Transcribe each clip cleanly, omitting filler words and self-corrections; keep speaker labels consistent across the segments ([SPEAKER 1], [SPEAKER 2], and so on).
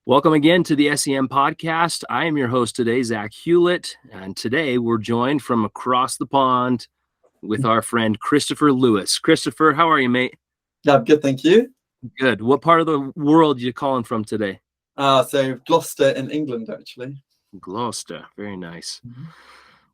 [SPEAKER 1] Welcome again to the S.E.M podcast. I am your host today, Zach Hewlett, and today we're joined from across the pond with our friend Christopher Lewis. Christopher, how are you, mate?
[SPEAKER 2] Yeah, I'm good, thank you.
[SPEAKER 1] Good. What part of the world are you calling from today?
[SPEAKER 2] So Gloucester in England, actually.
[SPEAKER 1] Gloucester. Very nice.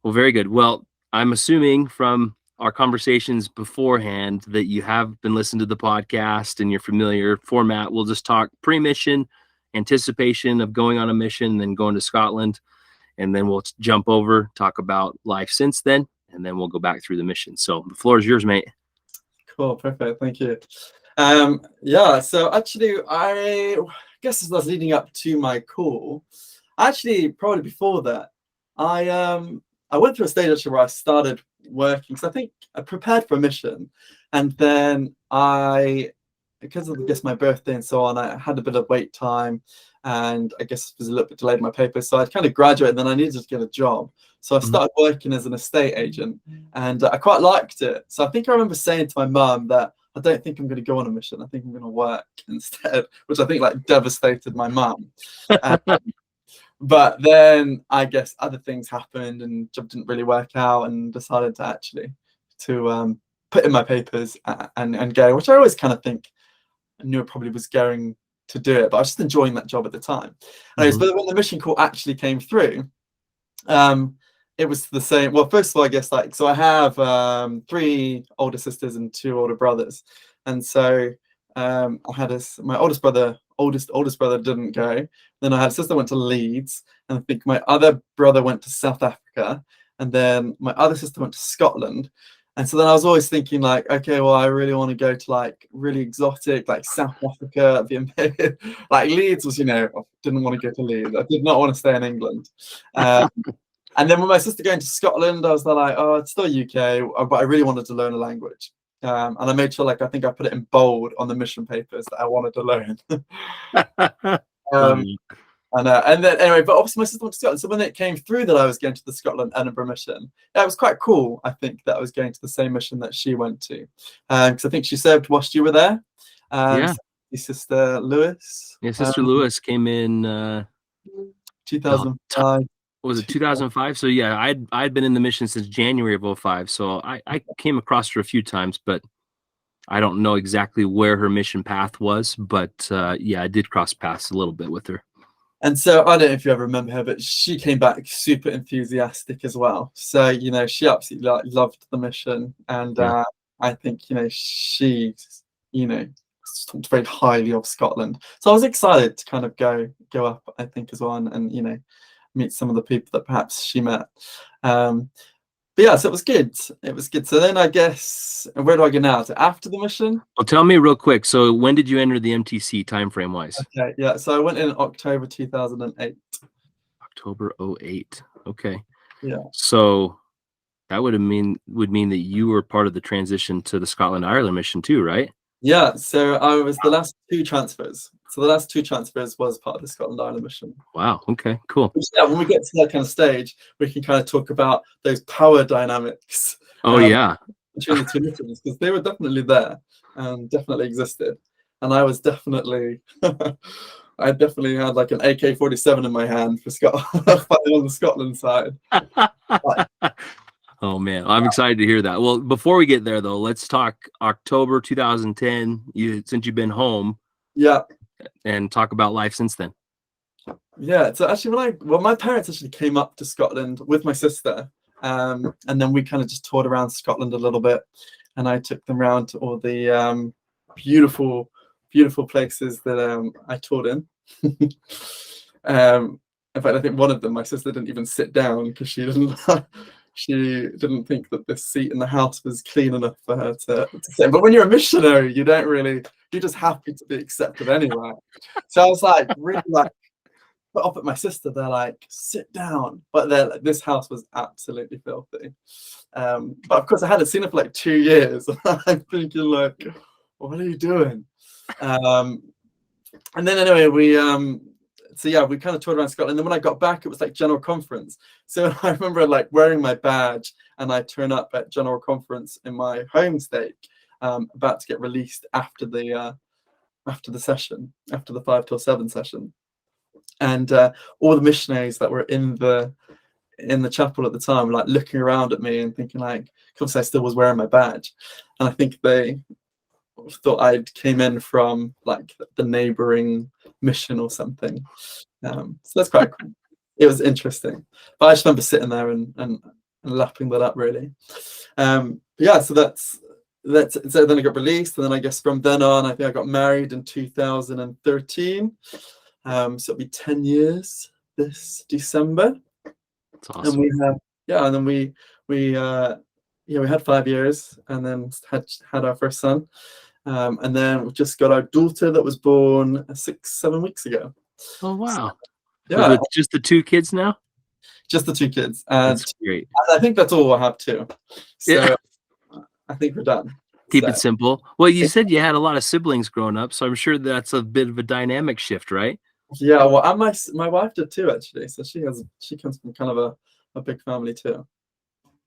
[SPEAKER 1] Well, very good. Well, I'm assuming from our conversations beforehand that you have been listening to the podcast and you're familiar format. We'll just talk pre-mission, anticipation of going on a mission, then going to Scotland, and then we'll jump over, talk about life since then, and then we'll go back through the mission. So the floor is yours, mate.
[SPEAKER 2] Cool, perfect, thank you. So actually, I guess as I was leading up to my call, actually probably before that, I went through a stage actually where I started working. So I think I prepared for a mission, and then because of my birthday and so on, I had a bit of wait time, and I guess it was a little bit delayed in my papers. So I'd kind of graduated, and then I needed to get a job. So I started working as an estate agent, and I quite liked it. So I think I remember saying to my mum that I don't think I'm going to go on a mission. I think I'm going to work instead, which I think like devastated my mum. But then I guess other things happened, and job didn't really work out, and decided to actually put in my papers and go, which I always kind of think I knew I probably was going to do it, but I was just enjoying that job at the time. Anyways, but when the mission call actually came through, it was the same. Well, first of all, I guess so I have 3 older sisters and 2 older brothers, and so I had my oldest brother didn't go. Then I had a sister went to Leeds, and I think my other brother went to South Africa, and then my other sister went to Scotland. And so then I was always thinking like, okay, well, I really want to go to like really exotic, like South Africa, like Leeds was, I didn't want to go to Leeds. I did not want to stay in England. And then with my sister going to Scotland, I was like, oh, it's still UK, but I really wanted to learn a language. And I made sure, I think I put it in bold on the mission papers that I wanted to learn. And then anyway, but obviously my sister went to Scotland. So when it came through that I was going to the Scotland Edinburgh mission, it was quite cool. I think that I was going to the same mission that she went to, because I think she served whilst you were there.
[SPEAKER 1] Yeah.
[SPEAKER 2] Your sister Lewis.
[SPEAKER 1] Yeah, Sister Lewis came in
[SPEAKER 2] 2005.
[SPEAKER 1] Was it 2005? So yeah, I'd been in the mission since January of 2005. So I came across her a few times, but I don't know exactly where her mission path was. But yeah, I did cross paths a little bit with her.
[SPEAKER 2] And so I don't know if you ever remember her, but she came back super enthusiastic as well. So, she absolutely loved the mission. And I think, she, talked very highly of Scotland. So I was excited to kind of go up, I think, as well, and meet some of the people that perhaps she met. But yeah, so it was good. It was good. So then I guess, where do I go now? So after the mission?
[SPEAKER 1] Well, tell me real quick. So when did you enter the MTC timeframe wise?
[SPEAKER 2] Okay, yeah. So I went in October 2008.
[SPEAKER 1] October 2008. Okay.
[SPEAKER 2] Yeah.
[SPEAKER 1] So that would mean that you were part of the transition to the Scotland Ireland mission too, right?
[SPEAKER 2] Yeah. So I was the last 2 transfers. So the last 2 transfers was part of the Scotland Ireland mission.
[SPEAKER 1] Wow. Okay. Cool.
[SPEAKER 2] Which, yeah, when we get to that kind of stage, we can kind of talk about those power dynamics.
[SPEAKER 1] Oh yeah.
[SPEAKER 2] Between the 2 missions, because they were definitely there and definitely existed, and I was definitely, I definitely had like an AK-47 in my hand for fighting on the Scotland side.
[SPEAKER 1] Oh man, I'm excited to hear that. Well, before we get there though, let's talk October 2010. Since you've been home,
[SPEAKER 2] yeah,
[SPEAKER 1] and talk about life since then.
[SPEAKER 2] Yeah, so actually, my parents actually came up to Scotland with my sister, and then we kind of just toured around Scotland a little bit, and I took them around to all the beautiful places that I toured in. In fact, I think one of them, my sister didn't even sit down because she didn't think that this seat in the house was clean enough for her to sit. But when you're a missionary, you're just happy to be accepted anyway. So I was like, really put off at my sister. They're like, sit down. But this house was absolutely filthy. But of course, I hadn't seen her for like 2 years. I'm thinking like, what are you doing? And then anyway, we kind of toured around Scotland. And then when I got back, it was like general conference. So I remember like wearing my badge, and I turn up at general conference in my home state, about to get released after the session, after the 5 till 7 session. and all the missionaries that were in the chapel at the time were like looking around at me and thinking like, because I still was wearing my badge, and I think they thought I came in from like the neighboring mission or something. So that's quite cool. It was interesting, but I just remember sitting there and lapping that up really. Yeah, so so then I got released, and then I guess from then on, I think I got married in 2013. So it'll be 10 years this December.
[SPEAKER 1] That's awesome.
[SPEAKER 2] And we have, yeah, and then we had 5 years, and then had our first son, and then we just got our daughter that was born 6-7 weeks ago.
[SPEAKER 1] Oh wow!
[SPEAKER 2] So,
[SPEAKER 1] So
[SPEAKER 2] yeah,
[SPEAKER 1] just the 2 kids now.
[SPEAKER 2] just the 2 kids, and
[SPEAKER 1] That's great.
[SPEAKER 2] I think that's all I have too. So
[SPEAKER 1] Yeah.
[SPEAKER 2] I think we're done.
[SPEAKER 1] Keep
[SPEAKER 2] So,
[SPEAKER 1] it simple. Well, you said you had a lot of siblings growing up, so I'm sure that's a bit of a dynamic shift, right?
[SPEAKER 2] yeah, well, and my wife did too actually. So she comes from kind of a big family too.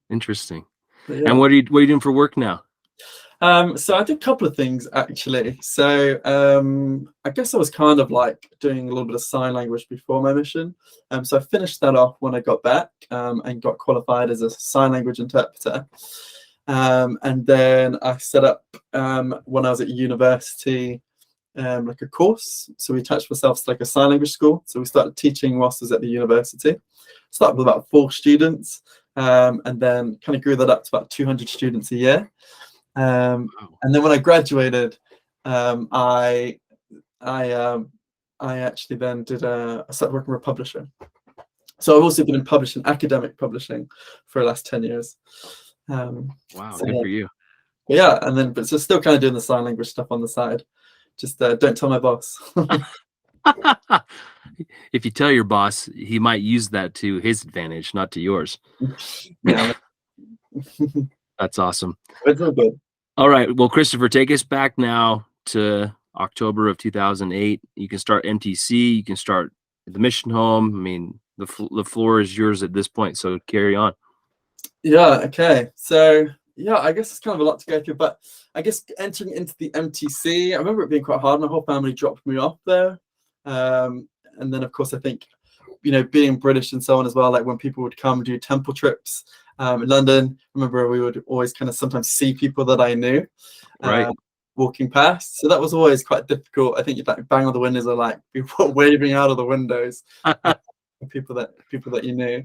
[SPEAKER 1] Interesting.
[SPEAKER 2] But,
[SPEAKER 1] And
[SPEAKER 2] yeah.
[SPEAKER 1] what are you doing for work now?
[SPEAKER 2] So I did a couple of things actually. So I guess I was kind of like doing a little bit of sign language before my mission. So I finished that off when I got back, and got qualified as a sign language interpreter. And then I set up, when I was at university, like a course. So we attached ourselves to like a sign language school. So we started teaching whilst I was at the university. Started with about 4 students, and then kind of grew that up to about 200 students a year.
[SPEAKER 1] Wow.
[SPEAKER 2] And then when I graduated, I actually then I started working for a publisher. So I've also been in publishing, academic publishing, for the last 10 years.
[SPEAKER 1] Wow,
[SPEAKER 2] So,
[SPEAKER 1] good for you.
[SPEAKER 2] yeah, and then but so still kind of doing the sign language stuff on the side. Just don't tell my boss.
[SPEAKER 1] If you tell your boss, he might use that to his advantage, not to yours.
[SPEAKER 2] Yeah,
[SPEAKER 1] That's awesome.
[SPEAKER 2] it's all good.
[SPEAKER 1] All right. Well, Christopher, take us back now to October of 2008. You can start MTC. You can start at the mission home. I mean, the floor is yours at this point. So carry on.
[SPEAKER 2] Yeah. Okay. So yeah, I guess it's kind of a lot to go through, but I guess entering into the MTC, I remember it being quite hard. My whole family dropped me off there, and then of course I think, being British and so on as well. Like when people would come do temple trips in London, I remember we would always kind of sometimes see people that I knew,
[SPEAKER 1] Right.
[SPEAKER 2] walking past. So that was always quite difficult. I think you'd like bang on the windows, or like people waving out of the windows, people that you knew.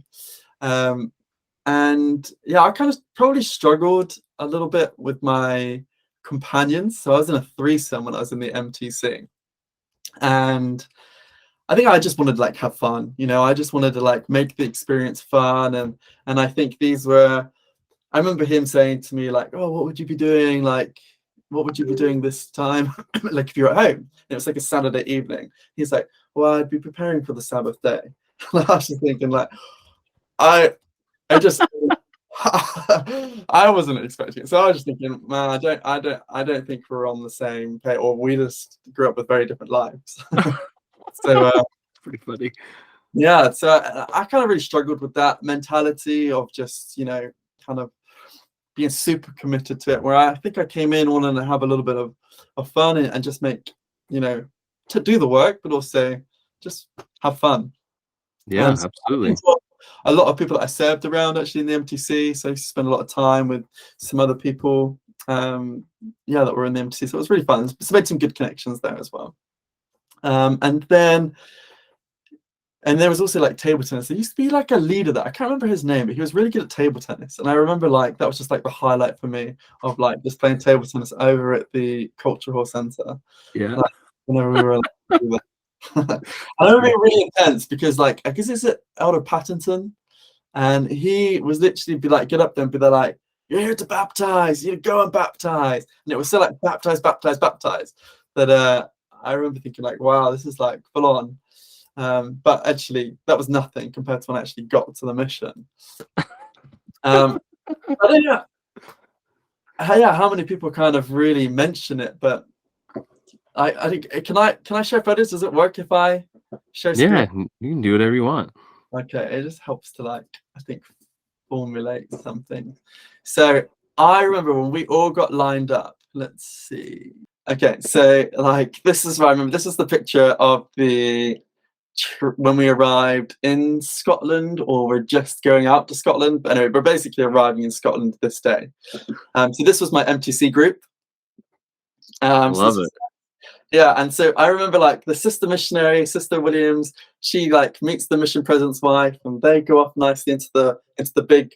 [SPEAKER 2] And yeah, I kind of probably struggled a little bit with my companions. So I was in a threesome when I was in the MTC, and I think I just wanted to like have fun. I just wanted to like make the experience fun, and I think I remember him saying to me like, "Oh, what would you be doing? Like, what would you be doing this time? Like if you're at home?" And it was like a Saturday evening. He's like, "Well, I'd be preparing for the Sabbath day." And I was just thinking like, I just I wasn't expecting it. So I was just thinking, man, I don't think we're on the same page, or we just grew up with very different lives. So
[SPEAKER 1] Pretty funny.
[SPEAKER 2] yeah, so I kind of really struggled with that mentality of just, kind of being super committed to it, where I think I came in wanting to have a little bit of fun and just make, to do the work, but also just have fun.
[SPEAKER 1] Yeah,
[SPEAKER 2] So
[SPEAKER 1] absolutely.
[SPEAKER 2] a lot of people that I served around actually in the MTC, so I used to spend a lot of time with some other people, that were in the MTC. So it was really fun. So made some good connections there as well. And there was also like table tennis. There used to be like a leader that I can't remember his name, but he was really good at table tennis. And I remember like that was just like the highlight for me of like just playing table tennis over at the Culture Hall Centre.
[SPEAKER 1] Yeah.
[SPEAKER 2] Like, whenever we were like, and I remember being really intense because like I guess it's at Elder Patterson, and he was literally be like, get up there and be there like, "You're here to baptize, you go and baptize." And it was so like baptize that I remember thinking like, wow, this is like full on. But actually that was nothing compared to when I actually got to the mission. I don't know how many people kind of really mention it, but I think can I share photos? Does it work if I share screen?
[SPEAKER 1] Yeah, you can do whatever you want.
[SPEAKER 2] Okay, it just helps to like, I think, formulate something. So I remember when we all got lined up. Let's see. Okay, so like this is what I remember. This is the picture of the when we arrived in Scotland, or we're just going out to Scotland. But anyway, we're basically arriving in Scotland this day. So this was my MTC group.
[SPEAKER 1] Love it.
[SPEAKER 2] Yeah, and so I remember like the sister missionary, Sister Williams, she like meets the mission president's wife, and they go off nicely into the big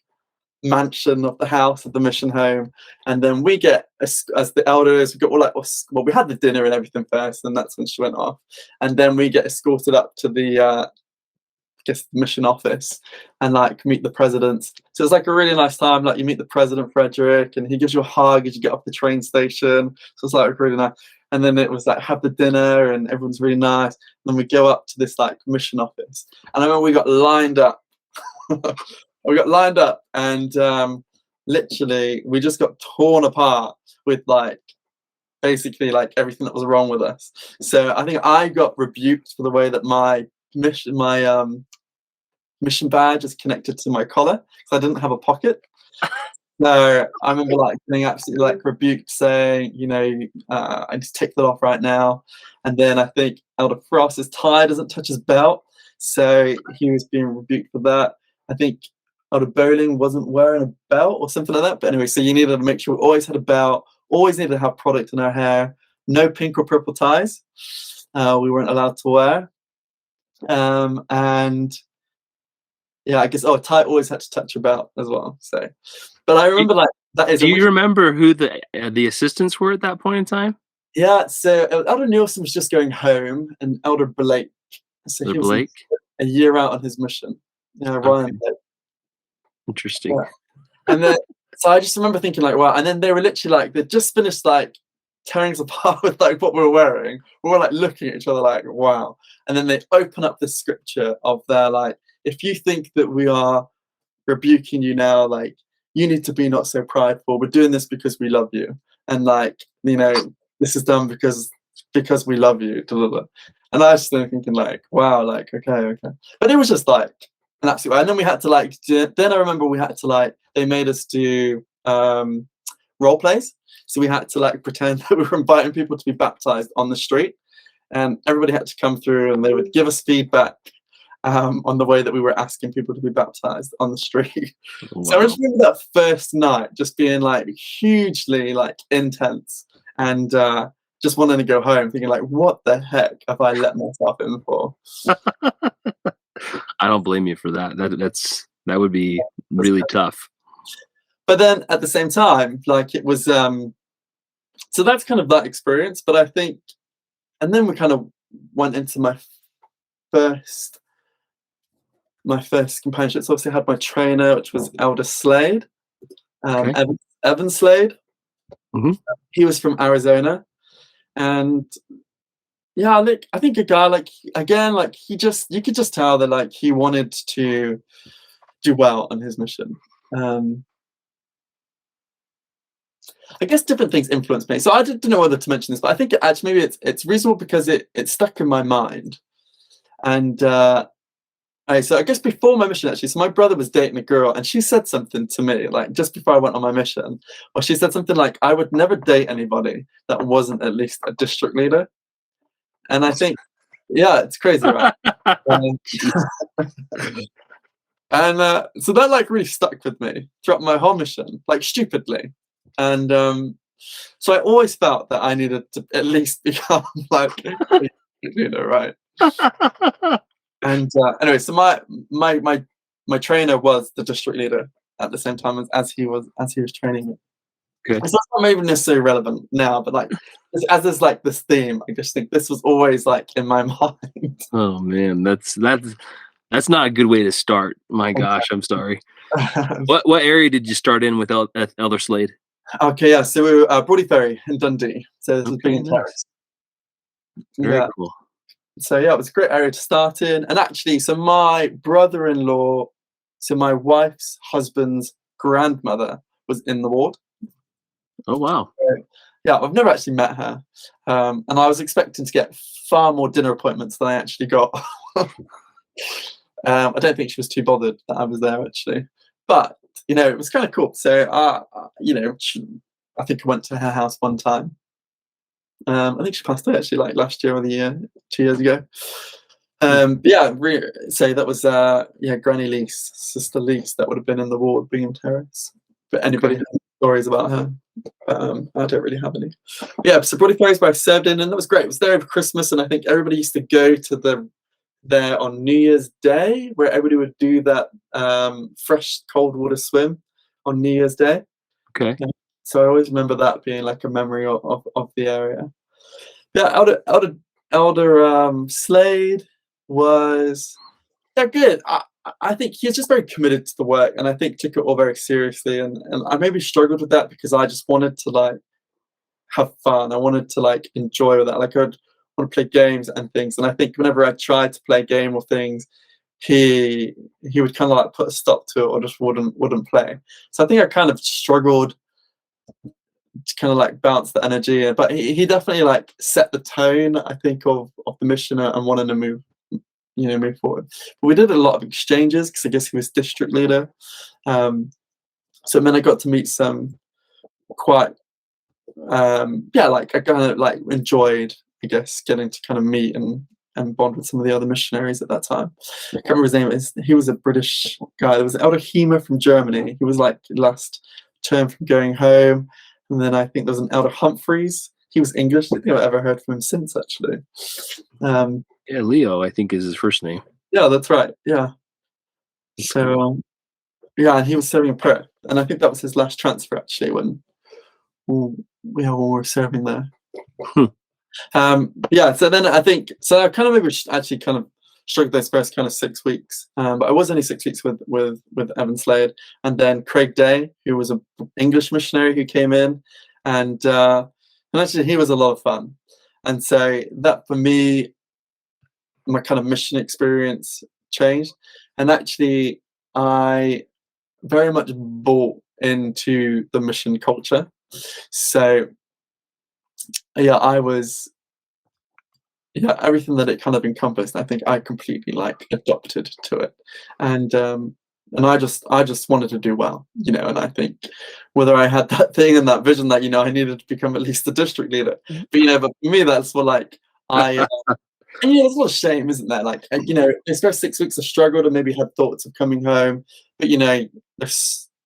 [SPEAKER 2] mansion of the house of the mission home. And then we get, as the elders, we got all like, well, we had the dinner and everything first, and that's when she went off. And then we get escorted up to the the mission office and like meet the president. So it's like a really nice time. Like you meet the president, Frederick, and he gives you a hug as you get off the train station. So it's like really nice. And then it was like have the dinner and everyone's really nice. And then we go up to this like mission office. And I remember we got lined up. We got lined up, and literally we just got torn apart with like basically like everything that was wrong with us. So I think I got rebuked for the way that my mission mission badge is connected to my collar, because I didn't have a pocket. So I remember like being absolutely like rebuked, saying, you know, I just take that off right now. And then I think Elder Frost's tie doesn't touch his belt, so he was being rebuked for that. I think Elder Bowling wasn't wearing a belt or something like that. But anyway, so you needed to make sure we always had a belt, always needed to have product in our hair, no pink or purple ties. We weren't allowed to wear. And yeah, I guess tie always had to touch your belt as well. So, but I remember like that is.
[SPEAKER 1] Do you remember who the assistants were at that point in time?
[SPEAKER 2] Yeah, so Elder Nielsen was just going home, and Elder Blake. So he was
[SPEAKER 1] Blake?
[SPEAKER 2] a year out on his mission. Yeah, Ryan.
[SPEAKER 1] Okay. Interesting.
[SPEAKER 2] Yeah. And then, so I just remember thinking like, wow. And then they were literally like, they just finished like tearing us apart with like what we were wearing. We were like looking at each other like, wow. And then they open up the scripture of their like, if you think that we are rebuking you now, like you need to be not so prideful. We're doing this because we love you, and like, you know, this is done because we love you. And I was just thinking like, wow, like okay. But it was just like an absolute. And then we had to like. Then I remember we had to like. They made us do role plays, so we had to like pretend that we were inviting people to be baptized on the street, and everybody had to come through, and they would give us feedback on the way that we were asking people to be baptized on the street. Wow. So I just remember that first night just being like hugely like intense, and just wanting to go home thinking like, what the heck have I let myself in for?
[SPEAKER 1] I don't blame you for that. That would be really tough.
[SPEAKER 2] But then at the same time, like it was so that's kind of that experience. But I think, and then we kind of went into my first companionship. So obviously I had my trainer, which was Elder Slade, Evan Slade.
[SPEAKER 1] Mm-hmm.
[SPEAKER 2] He was from Arizona, and yeah, like I think a guy like again, like you could just tell that like he wanted to do well on his mission. I guess different things influenced me. So I didn't know whether to mention this, but I think actually maybe it's reasonable because it stuck in my mind. And so I guess before my mission, actually, so my brother was dating a girl, and she said something to me, like just before I went on my mission, or she said something like, I would never date anybody that wasn't at least a district leader. And I think, yeah, it's crazy, right? And so that like really stuck with me throughout my whole mission, like stupidly. And so I always felt that I needed to at least become like a leader, right? And anyway, so my trainer was the district leader at the same time as he was training me.
[SPEAKER 1] Okay.
[SPEAKER 2] So that's not maybe necessarily relevant now, but like as there's like this theme, I just think this was always like in my mind.
[SPEAKER 1] Oh man, that's not a good way to start. My gosh, I'm sorry. What area did you start in with Elder Slade?
[SPEAKER 2] Okay, yeah, so we were Broady Ferry in Dundee. So this was being in Terrace.
[SPEAKER 1] Very cool.
[SPEAKER 2] So yeah, it was a great area to start in. And actually, so my brother-in-law, so my wife's husband's grandmother was in the ward.
[SPEAKER 1] Oh wow.
[SPEAKER 2] So, yeah, I've never actually met her. And I was expecting to get far more dinner appointments than I actually got. I don't think she was too bothered that I was there actually. But, you know, it was kind of cool. So, you know, I think I went to her house one time. I think she passed away actually like last year or 2 years ago. But yeah, so that was Granny Lease, Sister Lease, that would have been in the ward, Bingham Terrace. But anybody has stories about her? I don't really have any. Yeah, so Bloody Ferries where I served in, and that was great. It was there over Christmas, and I think everybody used to go to there on New Year's Day, where everybody would do that fresh cold water swim on New Year's Day.
[SPEAKER 1] Okay.
[SPEAKER 2] So I always remember that being like a memory of the area. Yeah, Elder Slade was good. I think he was just very committed to the work, and I think took it all very seriously. And I maybe struggled with that because I just wanted to like have fun. I wanted to like enjoy that. Like I'd want to play games and things. And I think whenever I tried to play a game or things, he would kind of like put a stop to it or just wouldn't play. So I think I kind of struggled to kind of like bounce the energy. But he definitely like set the tone, I think, of the mission and wanting to move forward. But we did a lot of exchanges because I guess he was district leader. So then I got to meet some quite like I kind of like enjoyed, I guess, getting to kind of meet and bond with some of the other missionaries at that time. I can't remember his name. He was a British guy. There was Elder Hema from Germany. He was like last term from going home. And then I think there was an Elder Humphreys. He was English. I don't think I've ever heard from him since, actually.
[SPEAKER 1] Yeah, Leo, I think, is his first name.
[SPEAKER 2] Yeah, that's right. Yeah. So, and he was serving in Perth. And I think that was his last transfer, actually, when we were serving there. So then I think, I kind of maybe actually kind of struggled those first kind of 6 weeks. But I was only 6 weeks with Evan Slade. And then Craig Day, who was an English missionary who came in. And actually he was a lot of fun. And so that for me, my kind of mission experience changed. And actually I very much bought into the mission culture. So I was everything that it kind of encompassed, I think I completely like adopted to it. And I just wanted to do well, and I think whether I had that thing and that vision that, I needed to become at least the district leader. But but for me that's what like I and there's a lot of shame, isn't there? Like those first 6 weeks I struggled and maybe had thoughts of coming home. But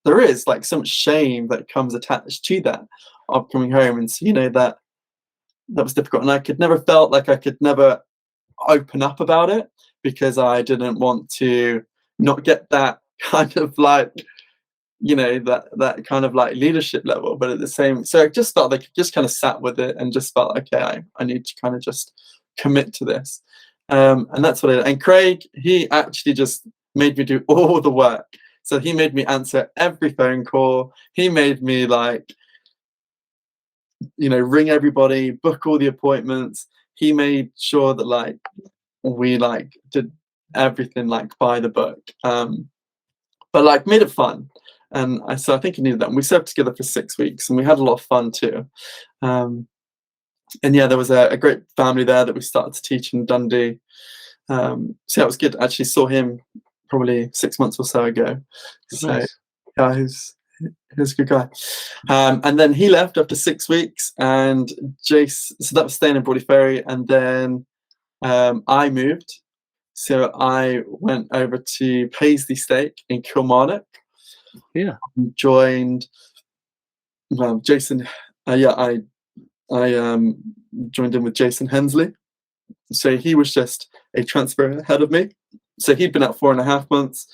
[SPEAKER 2] there is like so much shame that comes attached to that of coming home. And so that was difficult, and I could never felt like I could never open up about it because I didn't want to not get that kind of like that kind of like leadership level. But at the same, so I just felt like I just kind of sat with it and just felt okay, I need to kind of just commit to this, and that's what and Craig, he actually just made me do all the work. So he made me answer every phone call. He made me like ring everybody, book all the appointments. He made sure that like we like did everything like by the book, but like made it fun. And so I think he needed that. And we served together for 6 weeks, and we had a lot of fun too. And there was a great family there that we started to teach in Dundee. So it was good. I actually saw him probably 6 months or so ago.
[SPEAKER 1] Nice.
[SPEAKER 2] So he was a good guy. And then he left after 6 weeks, and Jace, so that was staying in Broady Ferry. And then I moved. So I went over to Paisley Stake in Kilmarnock.
[SPEAKER 1] Yeah.
[SPEAKER 2] Joined Jason. I joined in with Jason Hensley. So he was just a transfer ahead of me. So he'd been out 4.5 months.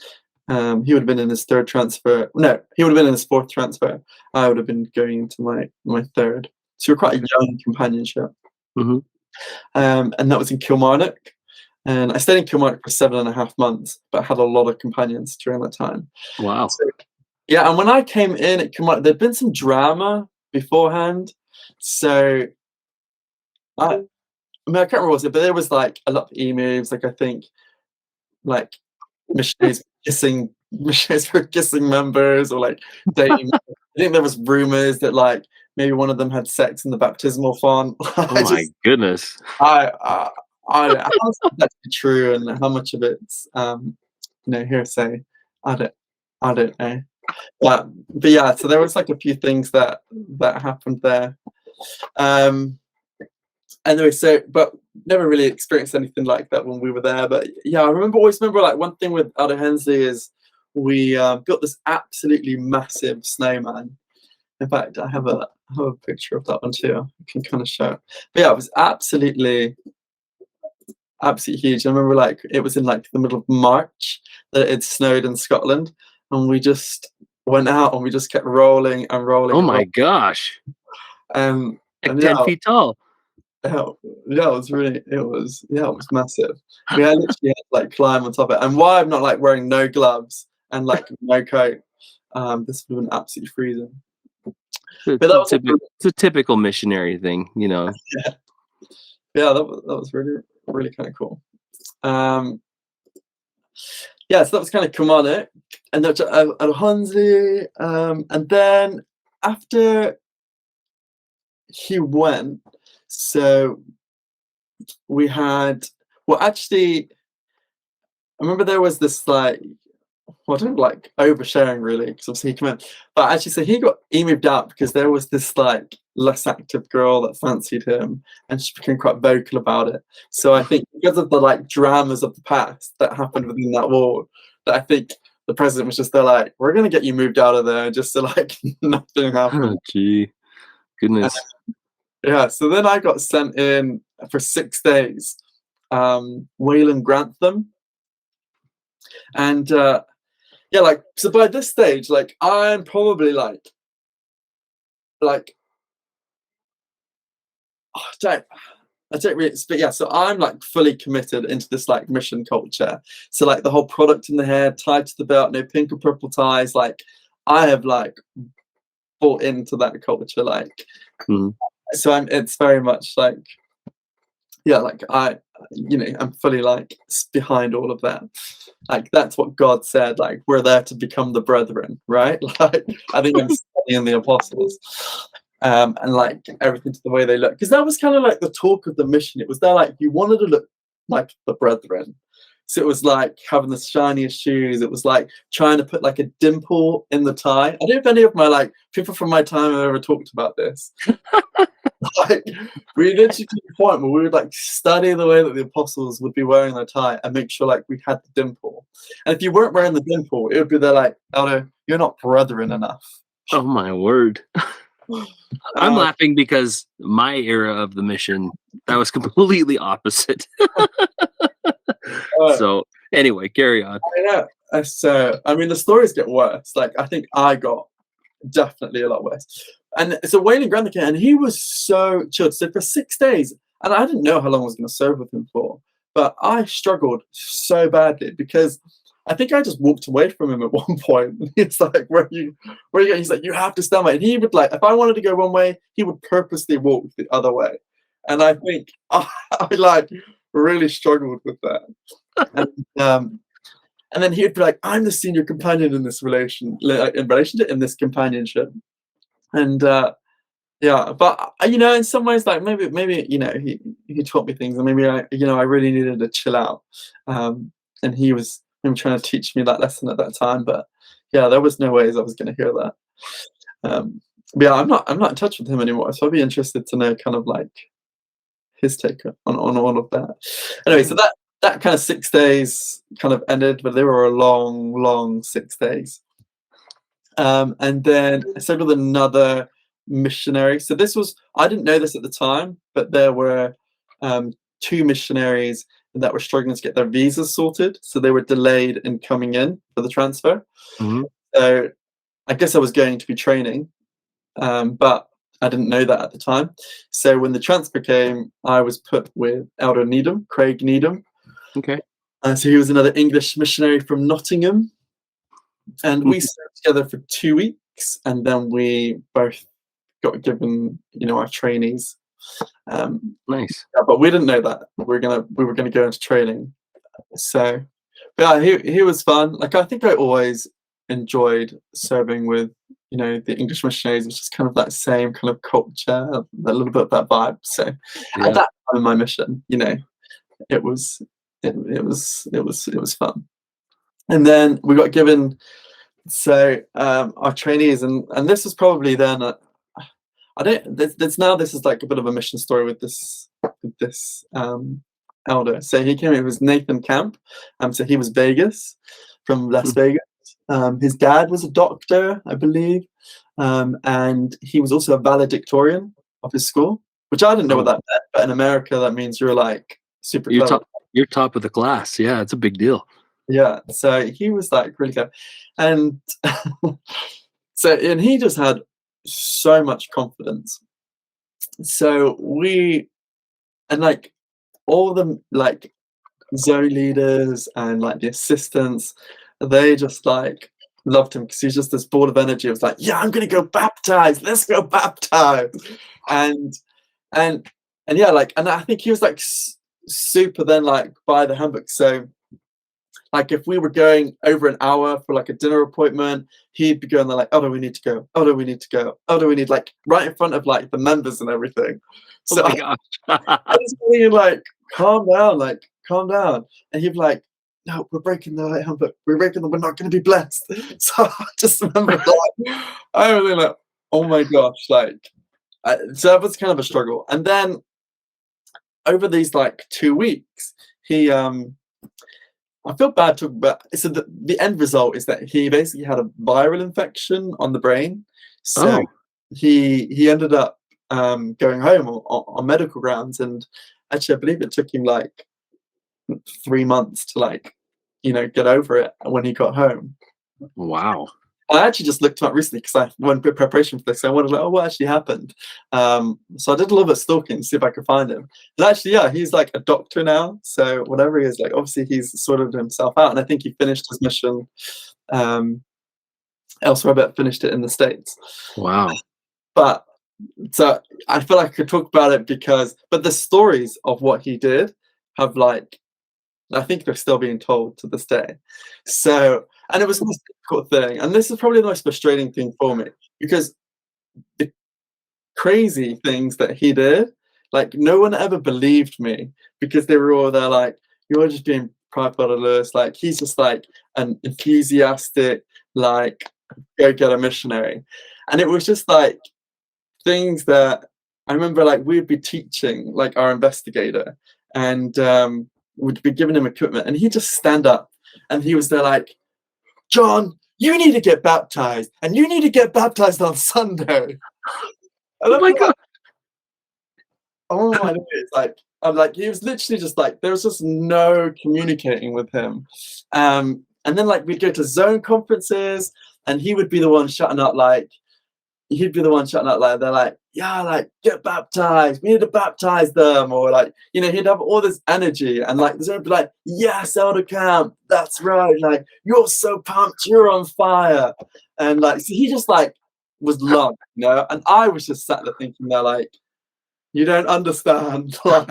[SPEAKER 2] He would have been in his third transfer. No, he would have been in his fourth transfer. I would have been going into my third. So we're quite a young companionship.
[SPEAKER 1] Mm-hmm.
[SPEAKER 2] And that was in Kilmarnock. And I stayed in Kilmarnock for 7.5 months, but I had a lot of companions during that time.
[SPEAKER 1] Wow.
[SPEAKER 2] So, and when I came in at Kilmarnock, there'd been some drama beforehand. So I can't remember what was it, but there was like a lot of emails. Like I think like missionaries were kissing members or like dating. I think there was rumors that like maybe one of them had sex in the baptismal font.
[SPEAKER 1] Oh my goodness!
[SPEAKER 2] How much of that's true and how much of it's hearsay? I don't know. But yeah, so there was like a few things that happened there. Anyway, but never really experienced anything like that when we were there. But yeah, always remember like one thing with Aldo Hensley is we built this absolutely massive snowman. In fact, I have a picture of that one too. I can kind of show it. But yeah, it was absolutely huge. I remember like it was in like the middle of March that it snowed in Scotland, and we just went out and we just kept rolling and rolling.
[SPEAKER 1] Oh
[SPEAKER 2] and
[SPEAKER 1] my
[SPEAKER 2] rolling.
[SPEAKER 1] gosh.
[SPEAKER 2] And
[SPEAKER 1] Like
[SPEAKER 2] yeah,
[SPEAKER 1] 10 feet tall.
[SPEAKER 2] yeah, it was massive. We had literally had to like climb on top of it. And why I'm not like wearing no gloves and like no coat, this would have been absolutely freezing. But that was
[SPEAKER 1] It's a typical missionary thing, you know.
[SPEAKER 2] yeah, that was really, really kind of cool. Yeah, so that was kind of Kilmarnock, and that's at Hunsley, and then after he went, so we had, well, actually, I remember there was this like, well, I don't like oversharing really, because obviously he came in, but actually, so he moved out because there was this like less active girl that fancied him, and she became quite vocal about it. So I think because of the like dramas of the past that happened within that war, that I think the president was just there like, we're gonna get you moved out of there just so like nothing happened.
[SPEAKER 1] Oh, gee, goodness.
[SPEAKER 2] Yeah, so then I got sent in for 6 days, Wayland Grantham, and yeah, like so by this stage, like I'm probably like oh, I don't really, but yeah, so I'm like fully committed into this like mission culture. So like the whole product in the hair, tied to the belt, no pink or purple ties. Like I have like bought into that culture. Like, so it's very much like, yeah, like I'm fully like behind all of that. Like that's what God said. Like we're there to become the brethren, right? Like I think I'm studying the apostles. And like everything to the way they look, because that was kind of like the talk of the mission. It was there like you wanted to look like the brethren, so it was like having the shiniest shoes. It was like trying to put like a dimple in the tie. I don't know if any of my like people from my time have ever talked about this. Like we literally to the point where we would like study the way that the apostles would be wearing their tie and make sure like we had the dimple. And if you weren't wearing the dimple, it would be there like, oh no, you're not brethren enough.
[SPEAKER 1] Oh my word. I'm laughing because my era of the mission, that was completely opposite. So anyway, carry on.
[SPEAKER 2] Yeah. So I mean the stories get worse. Like I think I got definitely a lot worse. And so Wayland Grantham, and he was so chilled. So for 6 days, and I didn't know how long I was going to serve with him for, but I struggled so badly because I think I just walked away from him at one point. It's like, where are you going? He's like, you have to stand by. And he would like, if I wanted to go one way, he would purposely walk the other way. And I think I like really struggled with that. And then he'd be like, I'm the senior companion in this in this companionship. And yeah, but in some ways, like maybe he taught me things, and maybe I really needed to chill out. And he was trying to teach me that lesson at that time. But yeah, there was no ways I was going to hear that. But yeah, I'm not in touch with him anymore, so I'd be interested to know kind of like his take on all of that. Anyway, so that kind of 6 days kind of ended, but they were a long 6 days. And then I stayed with another missionary. So I didn't know this at the time, but there were 2 missionaries that were struggling to get their visas sorted. So they were delayed in coming in for the transfer. So I guess I was going to be training, but I didn't know that at the time. So when the transfer came, I was put with Elder Needham, Craig Needham.
[SPEAKER 1] Okay.
[SPEAKER 2] So he was another English missionary from Nottingham. And we served together for 2 weeks, and then we both got given, our trainees.
[SPEAKER 1] Nice.
[SPEAKER 2] Yeah, but we didn't know that we were gonna go into training. So, yeah, he was fun. Like I think I always enjoyed serving with, the English missionaries, which is kind of that same kind of culture, a little bit of that vibe. So
[SPEAKER 1] Yeah.
[SPEAKER 2] at that time in my mission, it was fun. And then we got given our trainees, and this was probably then this is like a bit of a mission story with this with this elder. So he came. It was Nathan Camp. So he was Vegas, from Las Vegas. His dad was a doctor, I believe, and he was also a valedictorian of his school, which I didn't know what that meant. But in America, that means you're like super clever.
[SPEAKER 1] You're top of the class. Yeah, it's a big deal.
[SPEAKER 2] Yeah. So he was like really good, and and he just had so much confidence. So like all the like zone leaders and like the assistants, they just like loved him because he's just this ball of energy. It was like, yeah, I'm gonna go baptize. Let's go baptize, and yeah, like, and I think he was like super then like by the handbook. So like if we were going over an hour for like a dinner appointment, he'd be going there like, oh, do we need to go? Oh, do we need to go? Oh, do we need, like right in front of like the members and everything. So
[SPEAKER 1] oh my gosh.
[SPEAKER 2] I was being like, calm down, like calm down. And he'd be like, no, we're breaking the handbook. We're not going to be blessed. So I just remember like, I was like, oh my gosh, like, so that was kind of a struggle. And then over these like 2 weeks, he I feel bad talking about. So the end result is that he basically had a viral infection on the brain. So he ended up going home on medical grounds, and actually I believe it took him like 3 months to like get over it when he got home.
[SPEAKER 1] Wow.
[SPEAKER 2] I actually just looked him up recently because I went in preparation for this. So I wanted like, oh, what actually happened? So I did a little bit of stalking to see if I could find him. And actually, yeah, he's like a doctor now. So whatever he is, like obviously he's sorted himself out, and I think he finished his mission elsewhere, but finished it in the States.
[SPEAKER 1] Wow.
[SPEAKER 2] But so I feel like I could talk about it but the stories of what he did have like, I think they're still being told to this day. So, and it was the most difficult thing. And this is probably the most frustrating thing for me, because the crazy things that he did, like no one ever believed me, because they were all there like, you're just being prideful. Like he's just like an enthusiastic, like go get a missionary. And it was just like things that I remember, like we'd be teaching like our investigator, and would be giving him equipment, and he'd just stand up and he was there like, John, you need to get baptized, and you need to get baptized on Sunday.
[SPEAKER 1] Oh my God.
[SPEAKER 2] Oh my God. Like, I'm like, he was literally just like, there was just no communicating with him. And then like we'd go to zone conferences, and he would be the one shutting up like, they're like, yeah, like get baptized, we need to baptize them, or like, he'd have all this energy, and like there's be like, yes, Elder Camp, that's right, like you're so pumped, you're on fire. And like, so he just like was loved, and I was just sat there thinking, they're like, you don't understand. Like,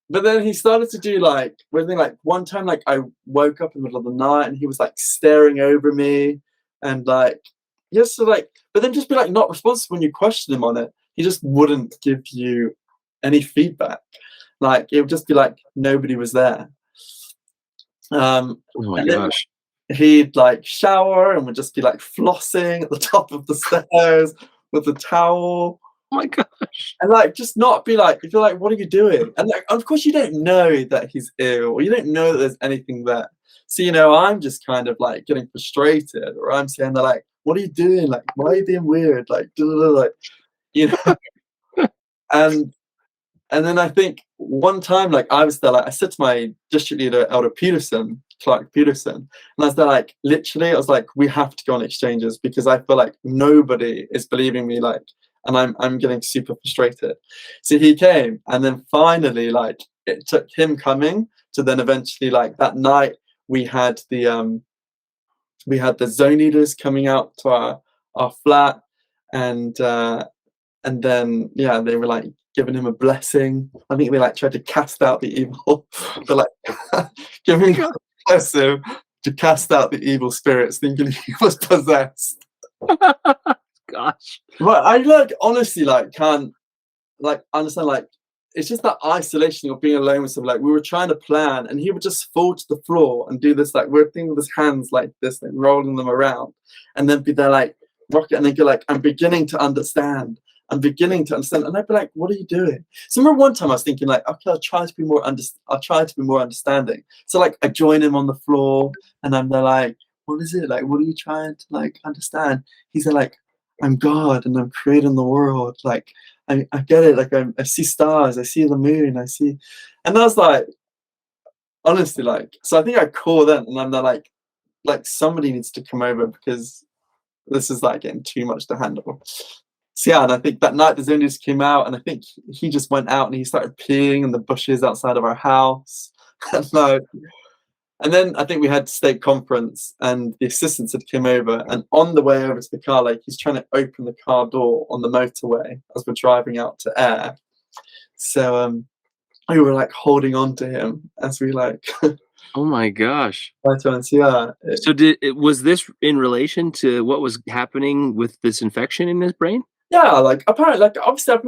[SPEAKER 2] but then he started to do like weird thing, like one time like I woke up in the middle of the night and he was like staring over me, and like, yes, so like, but then just be like not responsive when you question him on it. He just wouldn't give you any feedback. Like it would just be like nobody was there.
[SPEAKER 1] Oh my gosh.
[SPEAKER 2] He'd like shower and would just be like flossing at the top of the stairs with a towel.
[SPEAKER 1] Oh my gosh.
[SPEAKER 2] And like just not be like, if you're like, what are you doing? And like, of course you don't know that he's ill, or you don't know that there's anything there. So I'm just kind of like getting frustrated, or I'm saying that like, what are you doing? Like, why are you being weird? Like, and then I think one time, like I was there, like I said to my district leader, Elder Clark Peterson, and I was there, like literally, I was like, we have to go on exchanges, because I feel like nobody is believing me, like, and I'm getting super frustrated. So he came, and then finally, like it took him coming to then eventually, like that night, we had the zone leaders coming out to our flat, and then yeah, they were like giving him a blessing. I think they like tried to cast out the evil. They're like giving him a blessing to cast out the evil spirits, thinking he was possessed.
[SPEAKER 1] Gosh.
[SPEAKER 2] But I like honestly like can't like understand, like it's just that isolation of being alone with something. Like we were trying to plan, and he would just fall to the floor and do this like weird thing with his hands like this, and rolling them around, and then be there like rocket, and then go like, I'm beginning to understand. I'm beginning to understand. And I'd be like, what are you doing? So I remember one time I was thinking like, okay, I'll try to be more understanding. So like I join him on the floor and I'm there like, what is it? Like, what are you trying to like understand? He's there like, I'm God and I'm creating the world. Like, I get it. Like I see stars, I see the moon, and I was like, honestly, like, so I think I call then and I'm there like somebody needs to come over because this is like getting too much to handle. So yeah, and I think that night the Zone just came out, and I think he just went out and he started peeing in the bushes outside of our house. And then I think we had state conference, and the assistants had come over, and on the way over to the car, like he's trying to open the car door on the motorway as we're driving out to Ayr. So we were like holding on to him as we like.
[SPEAKER 1] Oh my gosh.
[SPEAKER 2] Yeah.
[SPEAKER 1] So was this in relation to what was happening with this infection in his brain?
[SPEAKER 2] Yeah, like apparently, like obviously, I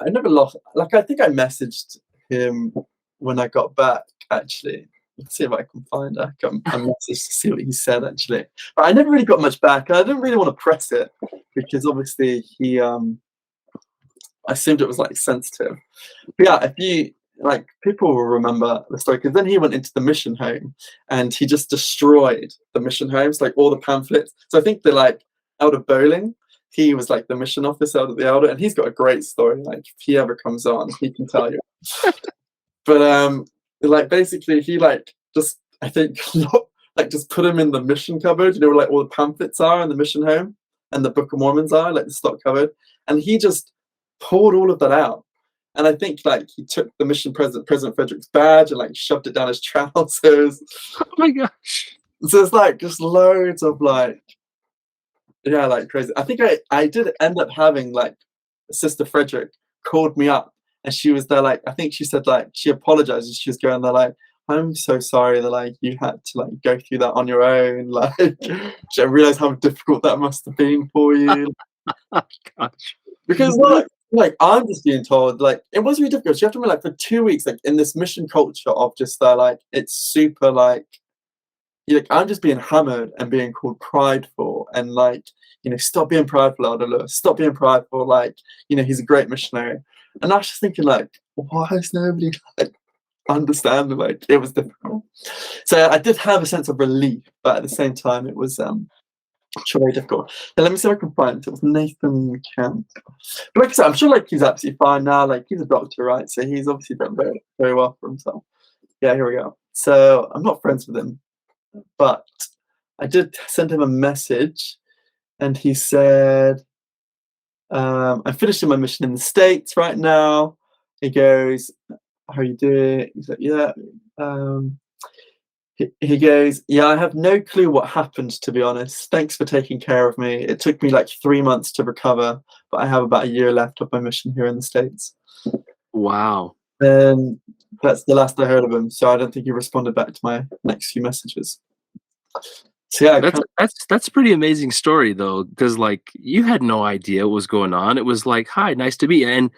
[SPEAKER 2] never lost. Like I think I messaged him when I got back. Actually, let's see if I can find a message to see what he said. Actually, but I never really got much back. I didn't really want to press it because obviously he. I assumed it was like sensitive. But yeah, if you like, people will remember the story because then he went into the mission home and he just destroyed the mission homes, like all the pamphlets. So I think they're like out of bowling. He was like the mission officer out of the elder, and he's got a great story. Like if he ever comes on, he can tell you. But like basically he like just I think like just put him in the mission cupboard, you know, where like all the pamphlets are in the mission home and the Book of Mormons are, like the stock cupboard, and he just pulled all of that out. And I think like he took the mission President Frederick's badge and like shoved it down his trousers.
[SPEAKER 1] Oh my gosh.
[SPEAKER 2] So it's like just loads of like, yeah, like crazy. I think I did end up having like Sister Frederick called me up and she was there like, I think she said like she apologized and she was going there like, I'm so sorry that like you had to like go through that on your own. Like I realized how difficult that must have been for you.
[SPEAKER 1] Oh gosh.
[SPEAKER 2] Because like I'm just being told like it was really difficult. You have to be like for 2 weeks like in this mission culture of just like it's super like I'm just being hammered and being called prideful and like, you know, stop being prideful, Elder Lewis, stop being prideful, like, you know, he's a great missionary. And I was just thinking like, why is nobody like understanding? Like it was difficult. So I did have a sense of relief, but at the same time it was very difficult. Now, let me see if I can find it. It was Nathan Camp. But like I said, I'm sure like he's absolutely fine now. Like he's a doctor, right? So he's obviously done very, very well for himself. Yeah, here we go. So I'm not friends with him, but I did send him a message and he said, I'm finishing my mission in the States right now. He goes, how are you doing? He's like, yeah. He goes, yeah, I have no clue what happened, to be honest. Thanks for taking care of me. It took me like 3 months to recover, but I have about a year left of my mission here in the States.
[SPEAKER 1] Wow.
[SPEAKER 2] And that's the last I heard of him. So I don't think he responded back to my next few messages. So yeah,
[SPEAKER 1] that's a pretty amazing story though, because like you had no idea what was going on. It was like, hi, nice to meet you. And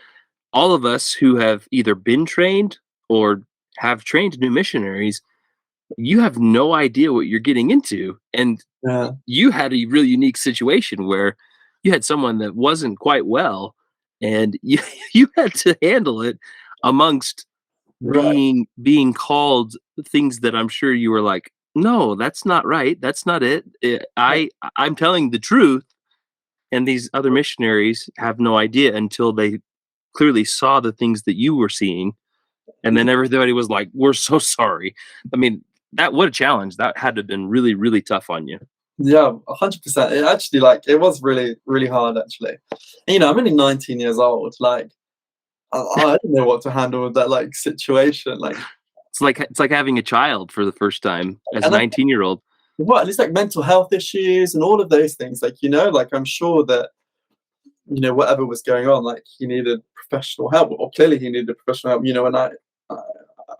[SPEAKER 1] all of us who have either been trained or have trained new missionaries, you have no idea what you're getting into. And you had a really unique situation where you had someone that wasn't quite well and you had to handle it amongst being called things that I'm sure you were like, no, that's not right. That's not it. I'm telling the truth. And these other missionaries have no idea until they clearly saw the things that you were seeing. And then everybody was like, we're so sorry. I mean, what a challenge. That had to have been really, really tough on you.
[SPEAKER 2] Yeah, 100%. It actually, like, it was really, really hard, actually. And, you know, I'm only 19 years old. Like, I didn't know what to handle with that, like, situation. Like,
[SPEAKER 1] it's like having a child for the first time as a 19-year-old.
[SPEAKER 2] Well, and it's like mental health issues and all of those things. Like, you know, like, I'm sure that, you know, whatever was going on, like, he needed professional help. Or clearly he needed professional help, you know, and I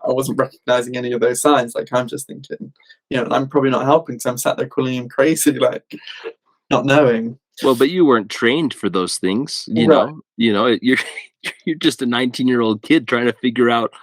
[SPEAKER 2] wasn't recognizing any of those signs. Like, I'm just thinking, you know, I'm probably not helping because I'm sat there calling him crazy, like, not knowing.
[SPEAKER 1] Well, but you weren't trained for those things, you know. You're just a 19-year-old kid trying to figure out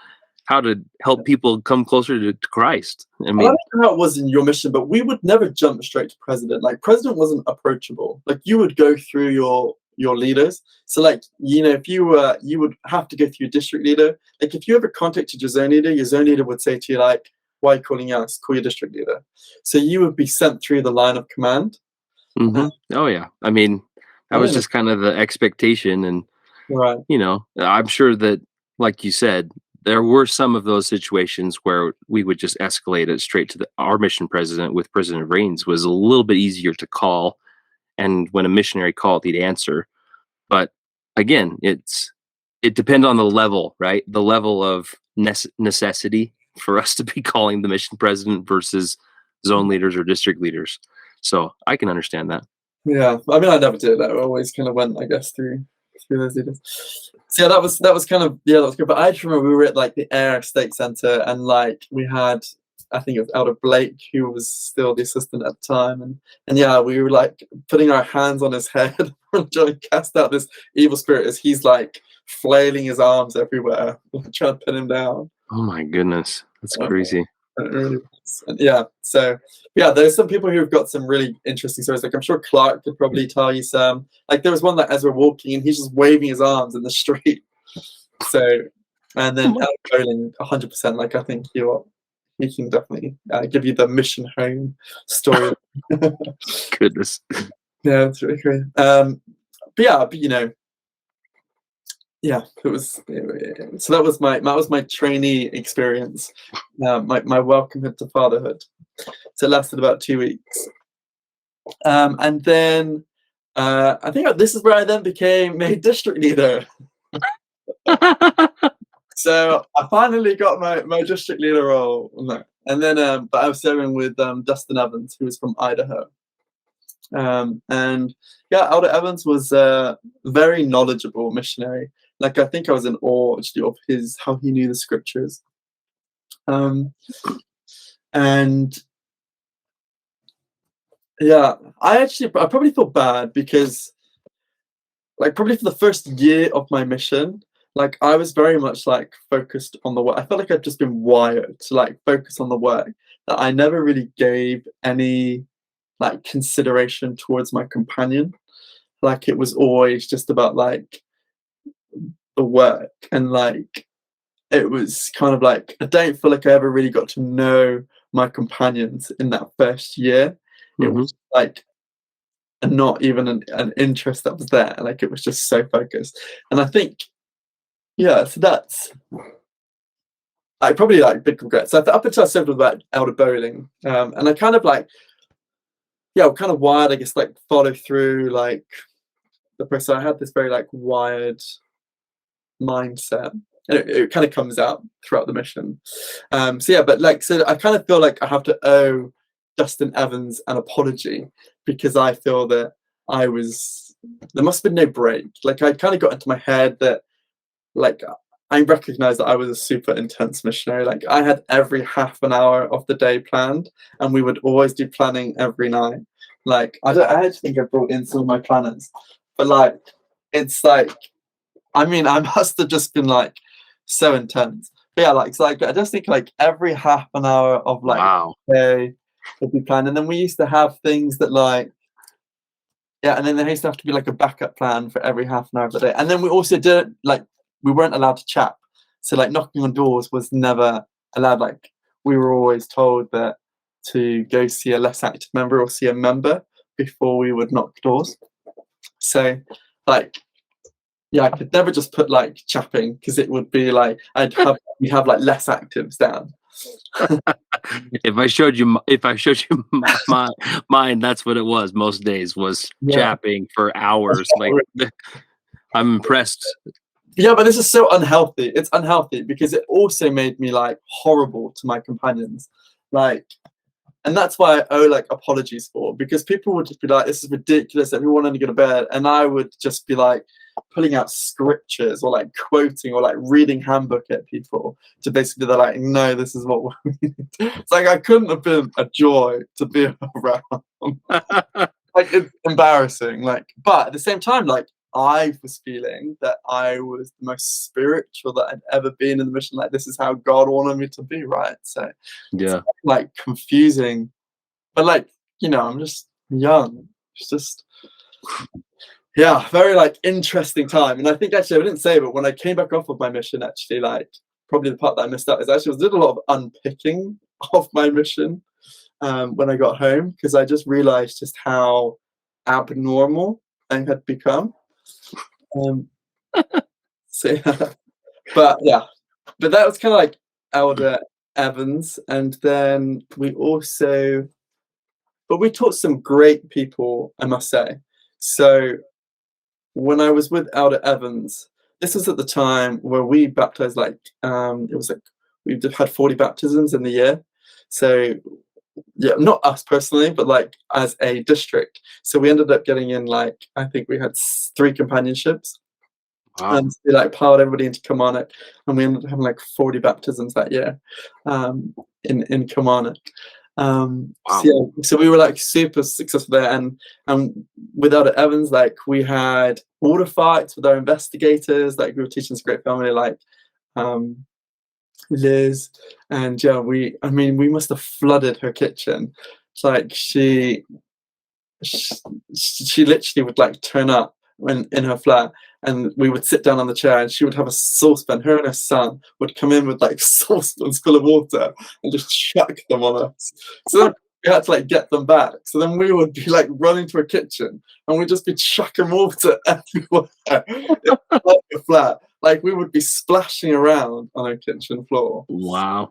[SPEAKER 1] how to help people come closer to Christ. I mean,
[SPEAKER 2] I don't know how it was in your mission, but we would never jump straight to president. Like, president wasn't approachable. Like, you would go through your your leaders. So like, if you would have to go through your district leader. Like if you ever contacted your zone leader would say to you like, why are you calling us? Call your district leader. So you would be sent through the line of command.
[SPEAKER 1] Oh yeah. I mean, that was just kind of the expectation, and
[SPEAKER 2] Right.
[SPEAKER 1] I'm sure that, like you said, there were some of those situations where we would just escalate it straight to our mission president. With President Rains was a little bit easier to call, and when a missionary called, he'd answer. But again, it depends on the level, right? The level of necessity for us to be calling the mission president versus zone leaders or district leaders. So I can understand that.
[SPEAKER 2] Yeah, I mean, I never did that. I always kind of went, I guess, through those leaders. So yeah, that was kind of that was good. But I just remember we were at like the Air State Center, and like we had, I think it was Elder Blake, who was still the assistant at the time, and yeah, we were like putting our hands on his head, trying to cast out this evil spirit as he's like flailing his arms everywhere, trying to pin him down.
[SPEAKER 1] Oh my goodness, that's crazy.
[SPEAKER 2] It really was. And yeah, so yeah, there's some people who've got some really interesting stories. Like I'm sure Clark could probably tell you some. Like there was one that as we're walking and he's just waving his arms in the street. So, and then Alex Bowling, 100%. Like I think he can definitely give you the mission home story.
[SPEAKER 1] Goodness.
[SPEAKER 2] Yeah, it's really great. But yeah, yeah, it was. So that was my trainee experience, my welcome to fatherhood. So it lasted about 2 weeks, and then I think this is where I then became a district leader. So I finally got my district leader role, and then but I was serving with Dustin Evans, who was from Idaho. And yeah, Elder Evans was a very knowledgeable missionary. Like I think I was in awe actually of how he knew the scriptures. And yeah, I probably felt bad because like probably for the first year of my mission, like I was very much like focused on the work. I felt like I'd just been wired to like focus on the work, that I never really gave any like consideration towards my companion. Like it was always just about like the work, and like it was kind of like I don't feel like I ever really got to know my companions in that first year. It was like not even an interest that was there. Like it was just so focused. And I think, yeah, so that's I probably like big regrets. So up until I served with that Elder Bowling, and I kind of like, yeah, kind of wired, I guess, like follow through like the process. I had this very like wired mindset, and it kind of comes out throughout the mission. So yeah, but like, so I kind of feel like I have to owe Dustin Evans an apology, because I feel that there must have been no break. Like I kind of got into my head that like I recognized that I was a super intense missionary. Like I had every half an hour of the day planned, and we would always do planning every night. Like I actually think I brought in some of my planners, but like it's like, I mean, I must have just been like so intense. But yeah, like, so like I just think like every half an hour of like day would be planned, and then we used to have things that like, yeah, and then there used to have to be like a backup plan for every half an hour of the day. And then we also did like, we weren't allowed to chat, so like knocking on doors was never allowed. Like we were always told that to go see a less active member or see a member before we would knock doors. So like, yeah, I could never just put like chapping, because it would be like we have like less actives down.
[SPEAKER 1] If I showed you my mine, that's what it was. Most days was chapping for hours. Like I'm impressed.
[SPEAKER 2] Yeah, but this is so unhealthy. It's unhealthy because it also made me like horrible to my companions. Like, and that's why I owe like apologies for, because people would just be like, this is ridiculous, everyone only go to bed. And I would just be like pulling out scriptures or like quoting or like reading handbook at people to basically, they're like, no, this is what we need. It's like I couldn't have been a joy to be around. Like it's embarrassing. Like, but at the same time, like I was feeling that I was the most spiritual that I'd ever been in the mission. Like this is how God wanted me to be, right? So
[SPEAKER 1] yeah,
[SPEAKER 2] it's like confusing, but like, I'm just young. It's just, yeah, very like interesting time. And I think actually I didn't say, but when I came back off of my mission, actually, like probably the part that I missed out is actually I did a lot of unpicking of my mission when I got home, because I just realized just how abnormal I had become. Um, so yeah. But yeah, but that was kind of like Elder Evans, and then we taught some great people, I must say. So when I was with Elder Evans, this was at the time where we baptized it was like we had 40 baptisms in the year. So yeah, not us personally, but like as a district. So we ended up getting in like I think we had 3 companionships.
[SPEAKER 1] Wow.
[SPEAKER 2] And we like piled everybody into Kilmarnock, and we ended up having like 40 baptisms that year in Kilmarnock.
[SPEAKER 1] Wow.
[SPEAKER 2] So we were like super successful there, and without Evans, like we had order fights with our investigators. Like we were teaching this great family like Liz, and yeah, we must have flooded her kitchen. It's like she literally would like turn up when in her flat, and we would sit down on the chair, and she would have a saucepan. Her and her son would come in with like saucepans full of water and just chuck them on us. So then we had to like get them back. So then we would be like running to her kitchen, and we'd just be chucking water everywhere in the flat. Like we would be splashing around on her kitchen floor.
[SPEAKER 1] Wow.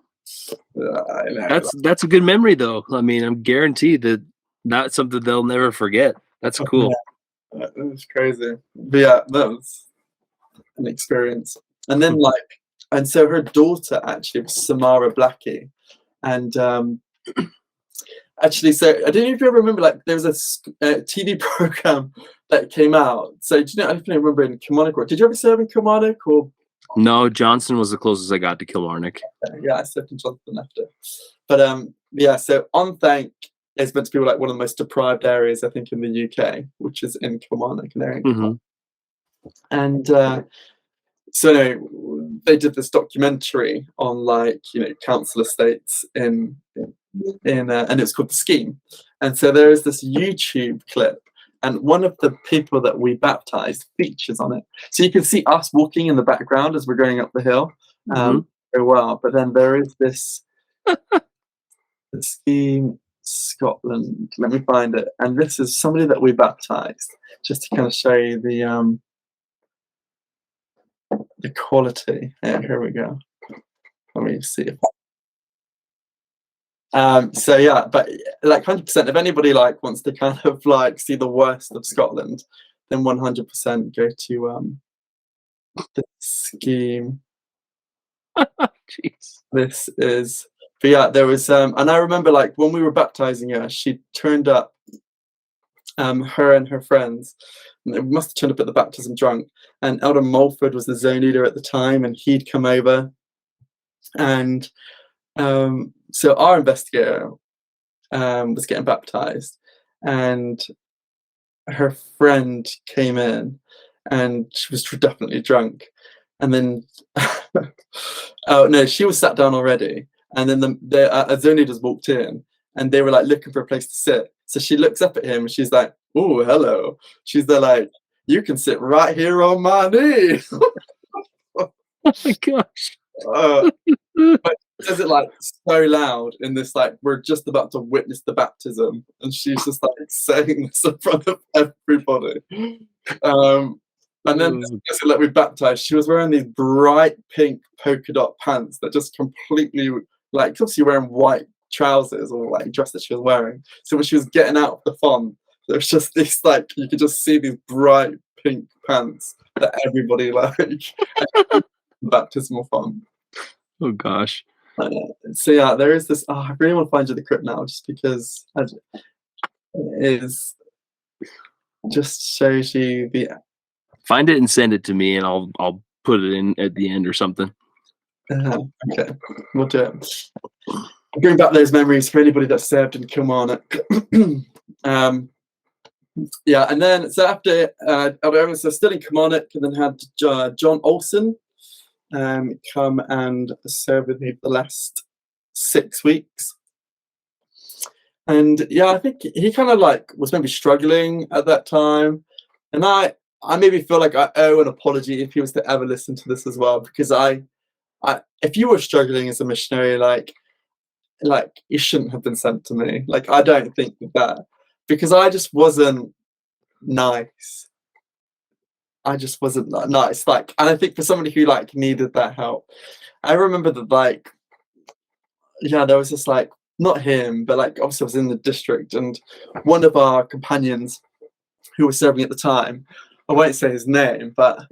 [SPEAKER 2] I know.
[SPEAKER 1] That's a good memory though. I mean, I'm guaranteed that that's something they'll never forget. That's cool.
[SPEAKER 2] Yeah, it was crazy. But yeah, that was an experience. And then and so her daughter actually was Samara Blackie, and actually, so I don't know if you ever remember, like there was a TV program that came out. So do you know? I don't remember in Kilmarnock. Did you ever serve in Kilmarnock or?
[SPEAKER 1] No, Johnson was the closest I got to Kilmarnock.
[SPEAKER 2] Yeah, I served in Johnson after. But yeah, so On Thank is meant to be like one of the most deprived areas I think in the UK, which is in Kilmarnock, an area.
[SPEAKER 1] Mm-hmm.
[SPEAKER 2] And so anyway, they did this documentary on like council estates in and it's called The S.E.M. And so there is this YouTube clip, and one of the people that we baptized features on it. So you can see us walking in the background as we're going up the hill very well. But then there is this the S.E.M. Scotland. Let me find it. And this is somebody that we baptized, just to kind of show you the quality. Yeah, here we go. Let me see if so yeah, but like 100%, if anybody like wants to kind of like see the worst of Scotland, then 100% go to the S.E.M.
[SPEAKER 1] Jeez.
[SPEAKER 2] This is, but yeah, there was and I remember like when we were baptizing her, she turned up, her and her friends, and they must have turned up at the baptism drunk, and Elder Mulford was the zone leader at the time, and he'd come over, and so our investigator was getting baptized, and her friend came in, and she was definitely drunk, and then oh no, she was sat down already, and then the zone leaders walked in, and they were like looking for a place to sit. So she looks up at him, and she's like, "Oh, hello." She's there like, "You can sit right here on my knee."
[SPEAKER 1] Oh my gosh.
[SPEAKER 2] But says it like so loud in this like we're just about to witness the baptism, and she's just like saying this in front of everybody. And then like we baptized, she was wearing these bright pink polka dot pants that just completely like obviously wearing white trousers or like dress that she was wearing. So when she was getting out of the font, there was just this like you could just see these bright pink pants that everybody like baptismal font.
[SPEAKER 1] Oh gosh.
[SPEAKER 2] So yeah, there is this. Oh, I really want to find you the crypt now, just because it is just shows you the.
[SPEAKER 1] Find it and send it to me, and I'll put it in at the end or something.
[SPEAKER 2] Okay, we'll do it. Bring back those memories for anybody that served in Kilmarnock. Yeah, and then so after Elder so still in Kilmarnock, and then had John Olsen come and serve with me for the last 6 weeks. And yeah, I think he kind of like was maybe struggling at that time, And I maybe feel like I owe an apology if he was to ever listen to this as well, because if you were struggling as a missionary, like you shouldn't have been sent to me. Like, I don't think that, because I just wasn't nice. I just wasn't that nice. Like, and I think for somebody who like needed that help, I remember that like, yeah, there was this like, not him, but like obviously I was in the district, and one of our companions who was serving at the time, I won't say his name, but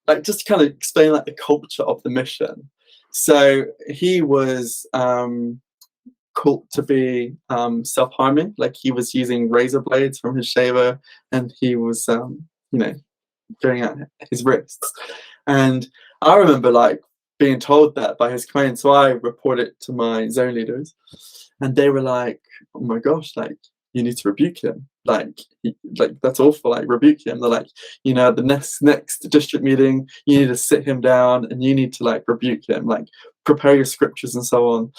[SPEAKER 2] like just to kind of explain like the culture of the mission. So he was called to be self-harming, like he was using razor blades from his shaver, and he was you know, going at his wrists. And I remember like being told that by his client, so I reported it to my zone leaders, and they were like, "Oh my gosh, like you need to rebuke him. Like, like that's awful. Like rebuke him." They're like, you know, the next district meeting, you need to sit him down and you need to like rebuke him. Like prepare your scriptures and so on.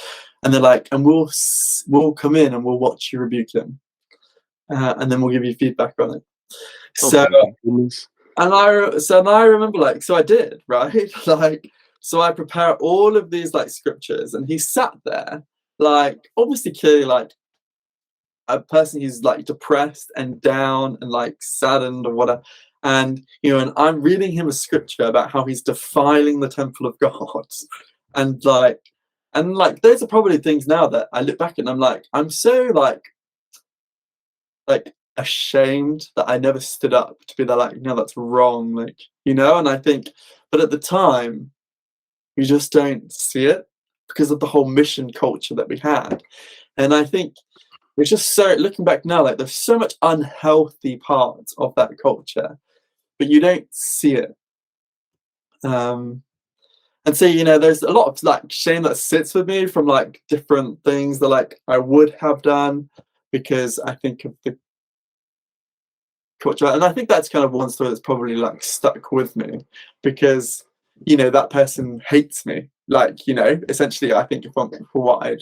[SPEAKER 2] And they're like, and we'll come in and we'll watch you rebuke him, and then we'll give you feedback on it.
[SPEAKER 1] Oh
[SPEAKER 2] So
[SPEAKER 1] my goodness.
[SPEAKER 2] and I remember like, so I did, right? Like, so I prepared all of these like scriptures, and he sat there, like obviously clearly like a person who's like depressed and down and like saddened or whatever. And you know, and I'm reading him a scripture about how he's defiling the temple of God. And like those are probably things now that I look back and I'm like, I'm so like ashamed that I never stood up to be there, like, no, that's wrong, like, you know. And I think, but at the time you just don't see it because of the whole mission culture that we had. And I think it's just, so looking back now, like there's so much unhealthy parts of that culture, but you don't see it. And so, you know, there's a lot of like shame that sits with me from like different things that like I would have done, because I think of the culture. And I think that's kind of one story that's probably like stuck with me, because, you know, that person hates me. Like, you know, essentially, I think if I'm for what I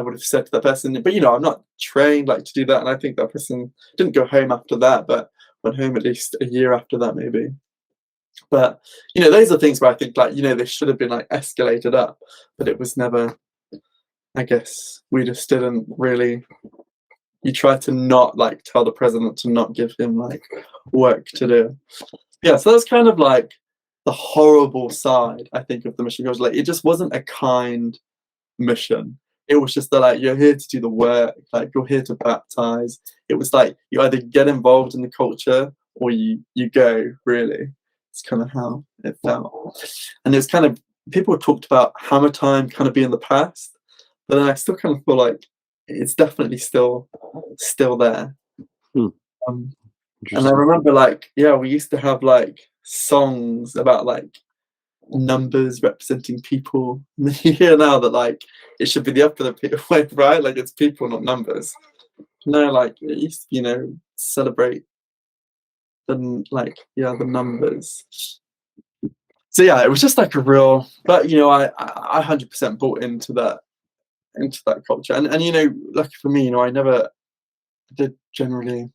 [SPEAKER 2] would have said to that person. But you know, I'm not trained like to do that, and I think that person didn't go home after that, but went home at least a year after that, maybe. But you know, those are things where I think like, you know, they should have been like escalated up, but it was never. I guess we just didn't really. You tried to not like tell the president to not give him like work to do. Yeah, so that's kind of like the horrible side, I think, of the mission culture. Like it just wasn't a kind mission. It was just that like you're here to do the work, like you're here to baptize. It was like you either get involved in the culture or you go, really. It's kind of how it felt. And it's kind of, people talked about hammer time kind of being the past, but then I still kind of feel like it's definitely still there.
[SPEAKER 1] Hmm.
[SPEAKER 2] And I remember like, yeah, we used to have like songs about like numbers representing people. And you hear now that like it should be the other way, right? Like it's people, not numbers. No, like it used to, you know, celebrate the like, yeah, the numbers. So yeah, it was just like a real, but you know, I 100% bought into that culture. And you know, lucky for me, you know, I never did generally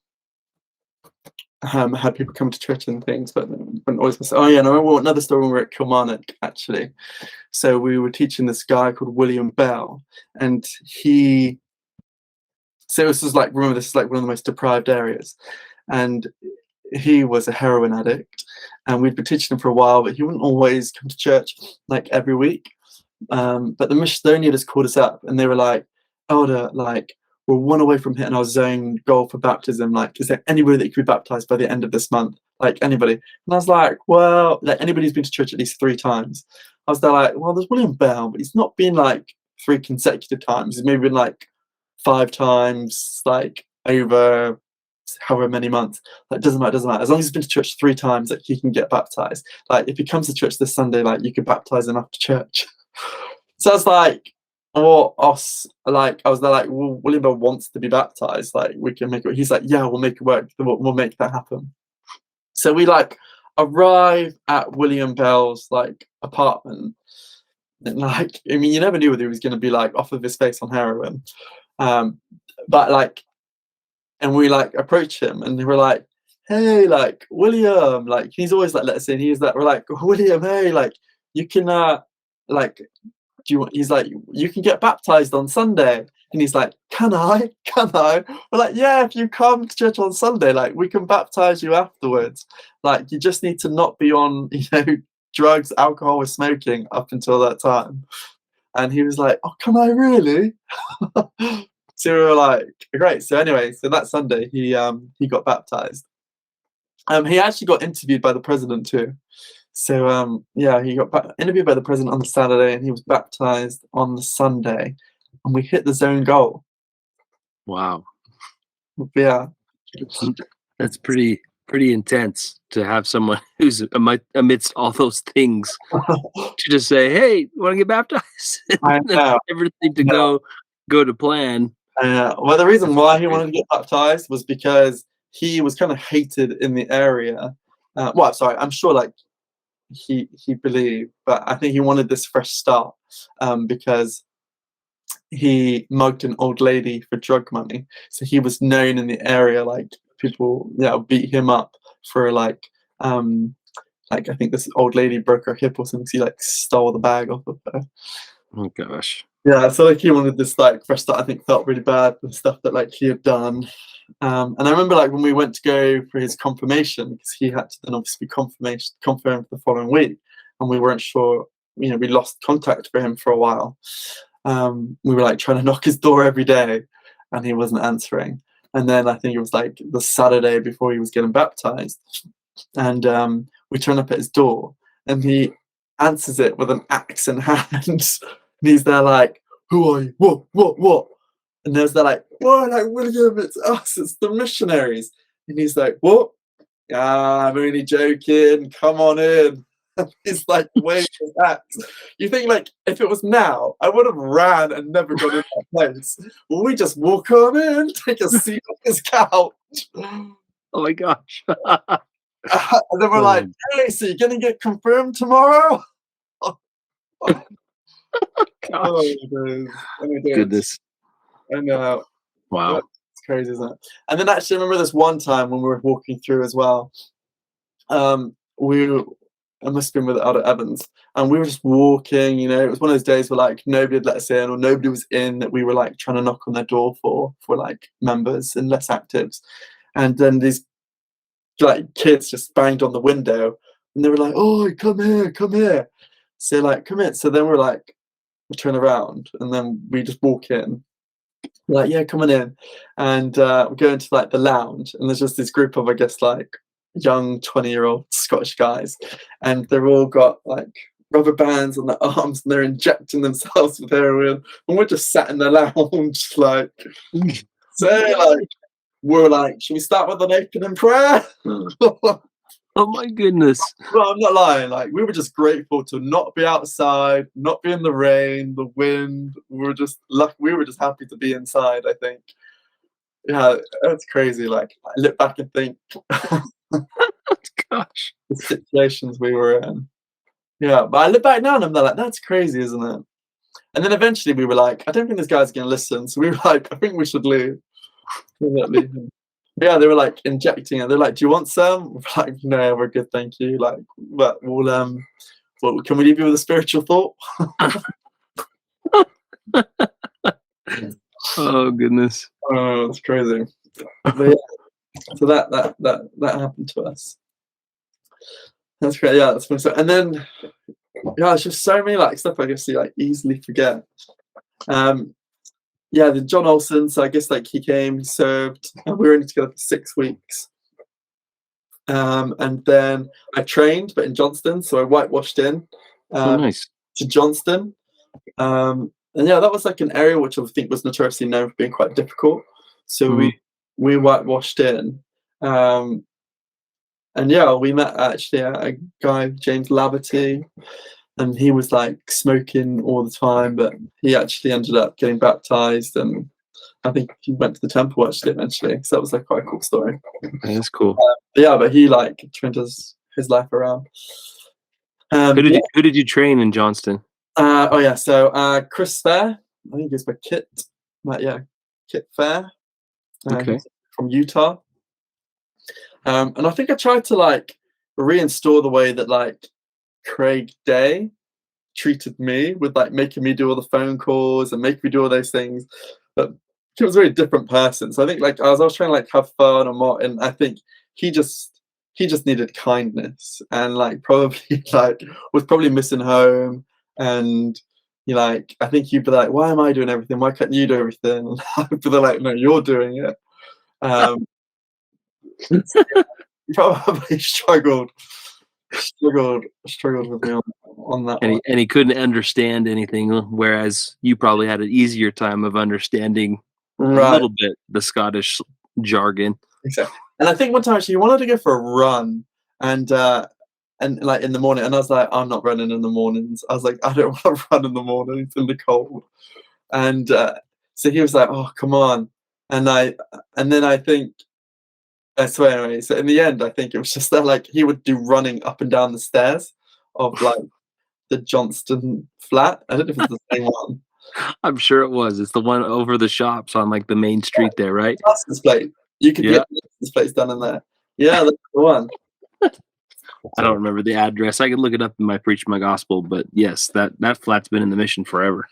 [SPEAKER 2] had people come to church and things, but wouldn't always say, oh yeah, and I remember another story when we were at Kilmarnock, actually. So we were teaching this guy called William Bell, and so this is like, remember, this is like one of the most deprived areas, and he was a heroin addict, and we'd been teaching him for a while, but he wouldn't always come to church like every week. But the missionary leaders called us up, and they were like, Elder, like, we're one away from hitting our zone goal for baptism. Like, is there anybody that could be baptized by the end of this month? Like, anybody? And I was like, well, like, anybody who's been to church at least 3 times. I was there like, well, there's William Bell, but he's not been like 3 consecutive times. He's maybe been like 5 times, like, over however many months. Like, doesn't matter. As long as he's been to church 3 times, like, he can get baptized. Like, if he comes to church this Sunday, like, you could baptize him after church. So I was like, or us, like, I was there like, well, William Bell wants to be baptized, like we can make it. He's like, yeah, we'll make it work, we'll make that happen. So we like arrive at William Bell's like apartment, and like, I mean, you never knew whether he was going to be like off of his face on heroin, but like, and we like approach him, and we were like, hey, like William, like he's always like let us in. He's like, we're like, William, hey, like you can like do you want, he's like, you can get baptized on Sunday. And he's like, can I? Can I? We're like, yeah, if you come to church on Sunday, like we can baptize you afterwards. Like you just need to not be on, drugs, alcohol, or smoking up until that time. And he was like, oh, can I really? So we were like, great. So anyway, so that Sunday he got baptized. He actually got interviewed by the president too. So yeah, he got interviewed by the president on the Saturday, and he was baptized on the Sunday, and we hit the zone goal.
[SPEAKER 1] Wow.
[SPEAKER 2] Yeah,
[SPEAKER 1] That's pretty intense to have someone who's amidst all those things to just say, "Hey, want to get baptized?"
[SPEAKER 2] I know.
[SPEAKER 1] Everything to go to plan.
[SPEAKER 2] Well, the reason why he wanted to get baptized was because he was kind of hated in the area. Well, sorry, I'm sure like he believed, but I think he wanted this fresh start because he mugged an old lady for drug money. So he was known in the area, like people, beat him up for like I think this old lady broke her hip or something. So he like stole the bag off of her.
[SPEAKER 1] Oh gosh.
[SPEAKER 2] Yeah, so like he wanted this like fresh start. I think felt really bad for the stuff that like he had done. And I remember like when we went to go for his confirmation, because he had to then obviously be confirmed the following week, and we weren't sure. We lost contact for him for a while. We were like trying to knock his door every day, and he wasn't answering. And then I think it was like the Saturday before he was getting baptized, and we turn up at his door, and he answers it with an axe in hand. And he's there like, "Who are you? What?" And there's that like, "Whoa, like William, it's us, it's the missionaries." And he's like, "What? Ah, I'm only joking. Come on in." He's like waving his axe. You think like if it was now, I would have ran and never gone in that place. Well, we just walk on in, take a seat on his couch.
[SPEAKER 1] Oh my gosh.
[SPEAKER 2] And then we're like, "Hey, so you're gonna get confirmed tomorrow?"
[SPEAKER 1] Gosh. Goodness.
[SPEAKER 2] I know.
[SPEAKER 1] Wow.
[SPEAKER 2] It's crazy, isn't it? And then actually, I remember this one time when we were walking through as well. I must have been with Elder Evans, and we were just walking. It was one of those days where like nobody had let us in, or nobody was in that we were like trying to knock on their door for like members and less actives. And then these like kids just banged on the window, and they were like, "Oh, come here, come here." So like, come in. So then we're like, we turn around, and then we just walk in. We're like, yeah, coming in, and we go into like the lounge, and there's just this group of, I guess, like young 20-year-old Scottish guys, and they've all got like rubber bands on their arms, and they're injecting themselves with heroin, and we're just sat in the lounge like, so like, we're like, should we start with an opening prayer?
[SPEAKER 1] Oh my goodness.
[SPEAKER 2] Well, I'm not lying. Like, we were just grateful to not be outside, not be in the rain, the wind. We were just happy to be inside, I think. Yeah, that's crazy. Like, I look back and think
[SPEAKER 1] Gosh.
[SPEAKER 2] the situations we were in. Yeah, but I look back now and I'm like, that's crazy, isn't it? And then eventually we were like, I don't think this guy's going to listen. So we were like, I think we should leave. Yeah, they were like injecting it. They're like, "Do you want some?" We're like, "No, we're good, thank you." Like, but well, can we leave you with a spiritual thought?
[SPEAKER 1] Oh goodness.
[SPEAKER 2] Oh, it's crazy. But yeah, so that happened to us. That's great. Yeah, that's so. And then it's just so many like stuff I guess you like easily forget. Yeah, the John Olsen. So I guess like he came, he served, and we were only together for 6 weeks. And then I trained, but in Johnston, so I whitewashed in
[SPEAKER 1] Nice.
[SPEAKER 2] to Johnston. And yeah, that was like an area which I think was notoriously known for being quite difficult. So we whitewashed in. And yeah, we met actually a guy, James Laverty, and he was like smoking all the time, but he actually ended up getting baptized, and I think he went to the temple actually eventually. So that was like quite a cool story.
[SPEAKER 1] That's cool.
[SPEAKER 2] Yeah, but he like turned his life around.
[SPEAKER 1] Who did you train in Johnston?
[SPEAKER 2] So Chris Fair, I think it's by Kit. Kit Fair.
[SPEAKER 1] Okay.
[SPEAKER 2] From Utah. And I think I tried to like reinstall the way that like Craig Day treated me with like making me do all the phone calls and making me do all those things. But he was a very different person. So I think like I was trying to like have fun and what, and I think he just he just needed kindness and like probably like was probably missing home and like I think he'd be like, why am I doing everything? Why can't you do everything? And I'd be like, no, you're doing it. Um, he probably struggled with me on that
[SPEAKER 1] And
[SPEAKER 2] one.
[SPEAKER 1] he couldn't understand anything, whereas you probably had an easier time of understanding a
[SPEAKER 2] Right.
[SPEAKER 1] little bit the Scottish jargon.
[SPEAKER 2] Exactly. And I think one time actually he wanted to go for a run and like in the morning and I was like, I'm not running in the mornings. I was like, I don't want to run in the mornings in the cold. And so he was like, oh come on. And then I think so anyway, so in the end I think it was just that like he would do running up and down the stairs of like the Johnston flat. I don't know if it's the same one.
[SPEAKER 1] I'm sure it was. It's the one over the shops on like the main street there, right?
[SPEAKER 2] License plate. You could
[SPEAKER 1] Yeah.
[SPEAKER 2] get the license plates done in there. Yeah, that's the one.
[SPEAKER 1] I don't remember the address. I could look it up in my Preach My Gospel, but yes, that flat's been in the Mission forever.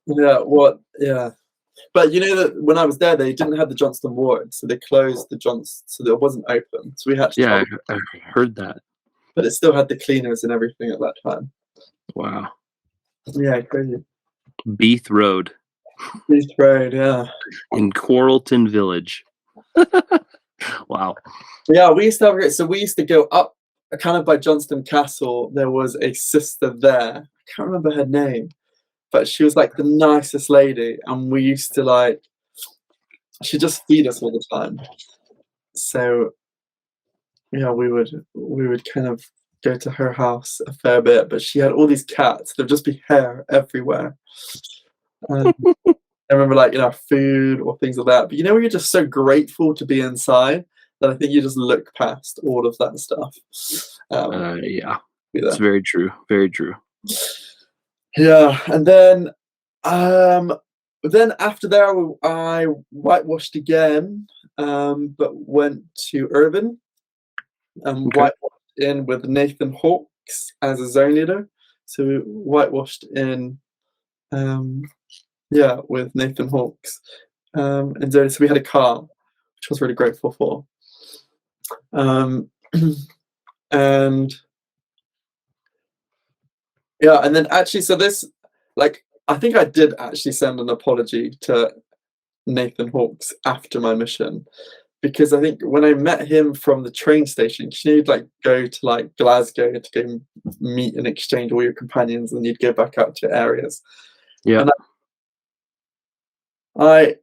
[SPEAKER 2] Yeah, yeah. But you know that when I was there, they didn't have the Johnston ward, so they closed the Johnston, so it wasn't open. So we had to
[SPEAKER 1] Yeah, I heard that.
[SPEAKER 2] but it still had the cleaners and everything at that time.
[SPEAKER 1] Wow.
[SPEAKER 2] Yeah, crazy.
[SPEAKER 1] Beath Road
[SPEAKER 2] East Road, yeah.
[SPEAKER 1] in Quarrelton Village. Wow.
[SPEAKER 2] Yeah, we used to have it. So we used to go up kind of by Johnston Castle. There was a sister there. I can't remember her name, but she was like the nicest lady, and we used to like she just feed us all the time. So yeah, we would kind of go to her house a fair bit, but she had all these cats. There'd just be hair everywhere. And I remember like food or things like that. But when you're just so grateful to be inside that I think you just look past all of that stuff.
[SPEAKER 1] Yeah,
[SPEAKER 2] Be
[SPEAKER 1] it's
[SPEAKER 2] there.
[SPEAKER 1] very true. Very true.
[SPEAKER 2] Yeah, and then after there I whitewashed again, but went to Irvine and
[SPEAKER 1] Okay.
[SPEAKER 2] whitewashed in with Nathan Hawkes as a zone leader. So we whitewashed in, with Nathan Hawkes, and so we had a car, which I was really grateful for. And yeah, and then actually, so this, like, I think I did actually send an apology to Nathan Hawkes after my mission, because I think when I met him from the train station, you'd like go to like Glasgow to go meet and exchange all your companions, and you'd go back out to areas.
[SPEAKER 1] Yeah.
[SPEAKER 2] And I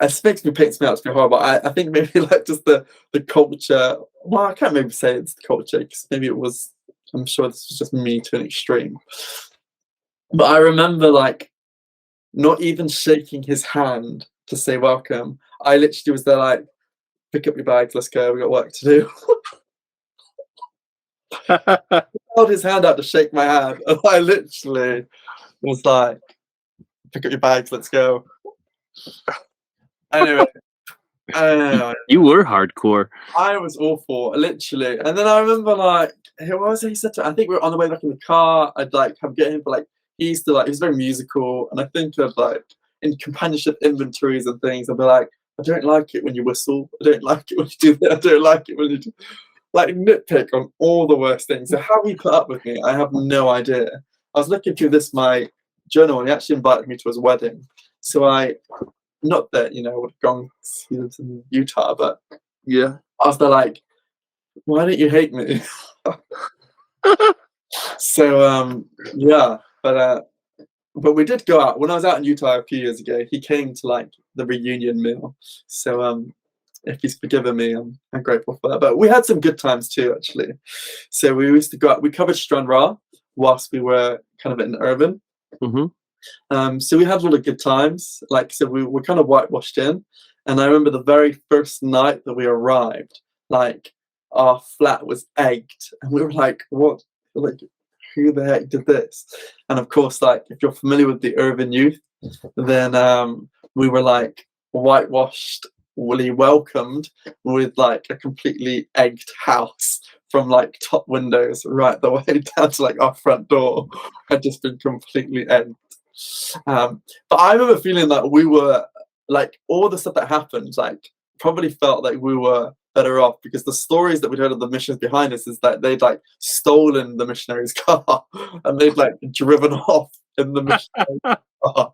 [SPEAKER 2] it makes me paints me out to be horrible. I think maybe like just the culture. Well, I can't maybe say it's the culture because maybe it was. I'm sure this was just me to an extreme. But I remember like not even shaking his hand to say welcome. I literally was there like, pick up your bags, let's go, we got work to do. Held his hand out to shake my hand, and I literally was like, pick up your bags, let's go. Anyway,
[SPEAKER 1] You were hardcore.
[SPEAKER 2] I was awful, literally. And then I remember like, what was it he said to me? I think we were on the way back in the car. I'd like have get him for like he was very musical, and I think of like in companionship inventories and things, I'd be like, I don't like it when you whistle. I don't like it when you do that. I don't like it when you do like nitpick on all the worst things. So how he put up with me, I have no idea. I was looking through my journal, and he actually invited me to his wedding. So not that I would have gone. He lives in Utah, but
[SPEAKER 1] Yeah.
[SPEAKER 2] I was there like, why don't you hate me? So yeah, but we did go out when I was out in Utah a few years ago. He came to like the reunion meal. So if he's forgiven me, I'm grateful for that. But we had some good times too, actually. So we used to go out. We covered Stranraer whilst we were kind of in Irvine.
[SPEAKER 1] Mm-hmm.
[SPEAKER 2] So we had a lot of good times. Like, so we were kind of whitewashed in. And I remember the very first night that we arrived, like our flat was egged. And we were like, what? Like, who the heck did this? And of course, like, if you're familiar with the Irvine youth, then we were like whitewashed welcomed with like a completely egged house, from like top windows right the way down to like our front door had just been completely egged. But I remember feeling that we were like, all the stuff that happened, like probably felt like we were better off, because the stories that we'd heard of the missions behind us is that they'd like stolen the missionary's car and they'd like driven off in the missionary's car.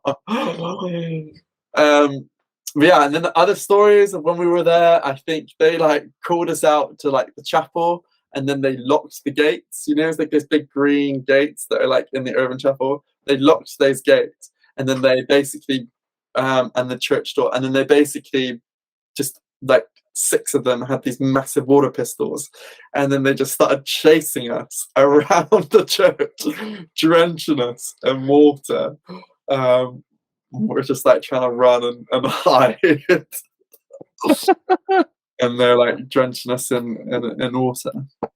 [SPEAKER 2] But yeah, and then the other stories of when we were there, I think they like called us out to like the chapel, and then they locked the gates. You know, it's like those big green gates that are like in the urban chapel. They locked those gates, and then they basically and the church door, and then they basically just like 6 of them had these massive water pistols, and then they just started chasing us around the church, drenching us in water. We're just like trying to run and hide, and they're like drenching us in water.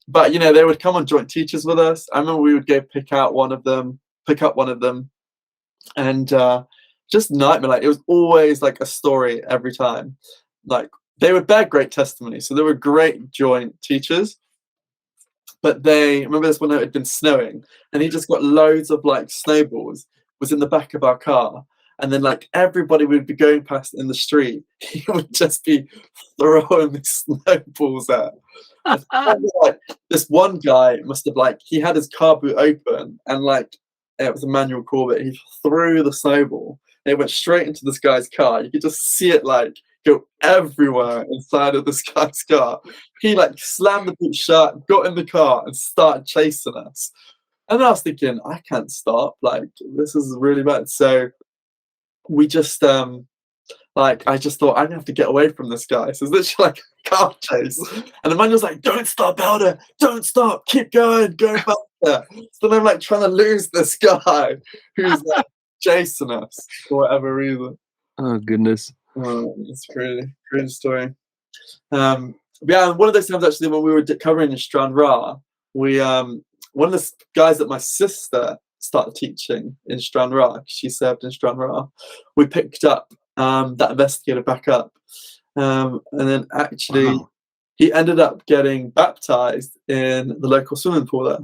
[SPEAKER 2] But you know, they would come on joint teachers with us. I remember we would go pick up one of them, and just nightmare. Like, it was always like a story every time. Like, they would bear great testimony, so they were great joint teachers. But they remember this one night, it had been snowing, and he just got loads of like snowballs, was in the back of our car, and then like everybody would be going past in the street, he would just be throwing these snowballs at. Like, this one guy must have like, he had his car boot open, and like it was a manual Corvette. He threw the snowball. It went straight into this guy's car. You could just see it like go everywhere inside of this guy's car. He like slammed the boot shut, got in the car, and started chasing us. And I was thinking, I can't stop. Like, this is really bad. So we just like, I just thought, I'm gonna have to get away from this guy. So it's literally like a car chase. And the man was like, don't stop, Elder, don't stop, keep going, go faster. So I'm like trying to lose this guy who's like chasing us for whatever reason.
[SPEAKER 1] Oh goodness.
[SPEAKER 2] Oh, it's crazy, crazy story. Yeah, one of those times actually when we were covering in Stranraer, we one of the guys that my sister started teaching in Stranraer, she served in Stranraer, we picked up that investigator back up, and then actually he ended up getting baptized in the local swimming pool there.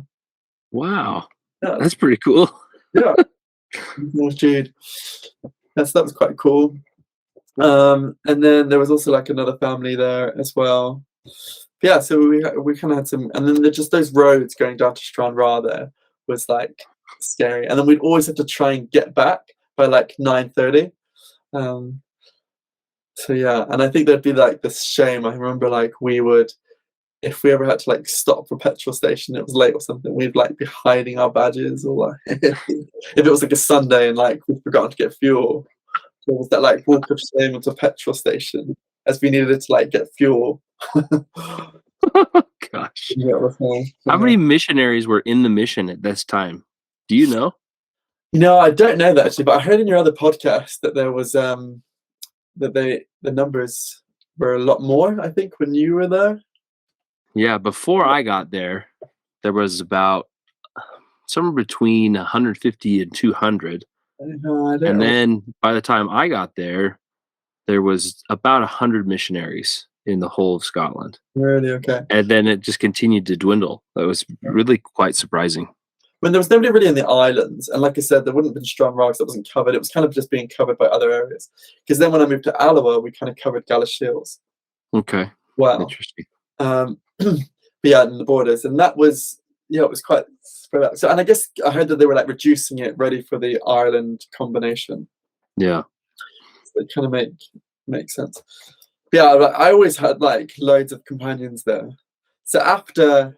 [SPEAKER 1] Wow,
[SPEAKER 2] yeah,
[SPEAKER 1] that's pretty cool.
[SPEAKER 2] Yeah, Jude. That was quite cool. And then there was also like another family there as well. Yeah, so we kind of had some, and then just those roads going down to Stranraer there was like scary, and then we'd always have to try and get back by like 9:30. So yeah, and I think there'd be like this shame. I remember like we would, if we ever had to like stop for a petrol station, it was late or something, we'd like be hiding our badges, or like if it was like a Sunday and like we'd forgotten to get fuel, there was that like walk of shame into a petrol station as we needed to like get fuel.
[SPEAKER 1] Gosh.
[SPEAKER 2] Yeah,
[SPEAKER 1] how many missionaries were in the mission at this time? Do you know?
[SPEAKER 2] No, I don't know that actually, but I heard in your other podcast that there was that the numbers were a lot more, I think, when you were there.
[SPEAKER 1] Yeah, before I got there, there was about somewhere between 150 and 200. And then by the time I got there, there was about 100 missionaries in the whole of Scotland.
[SPEAKER 2] Really? Okay.
[SPEAKER 1] And then it just continued to dwindle. That was really quite surprising.
[SPEAKER 2] When there was nobody really in the islands, and like I said, there wouldn't have been Stranraer because that wasn't covered. It was kind of just being covered by other areas. Because then when I moved to Alloa, we kind of covered Galashiels.
[SPEAKER 1] Okay.
[SPEAKER 2] Wow.
[SPEAKER 1] Interesting.
[SPEAKER 2] But yeah, in the borders, and that was, yeah, it was quite spread out. So, and I guess I heard that they were like reducing it, ready for the Ireland combination.
[SPEAKER 1] Yeah.
[SPEAKER 2] So it kind of makes sense. But yeah, I always had like loads of companions there. So after,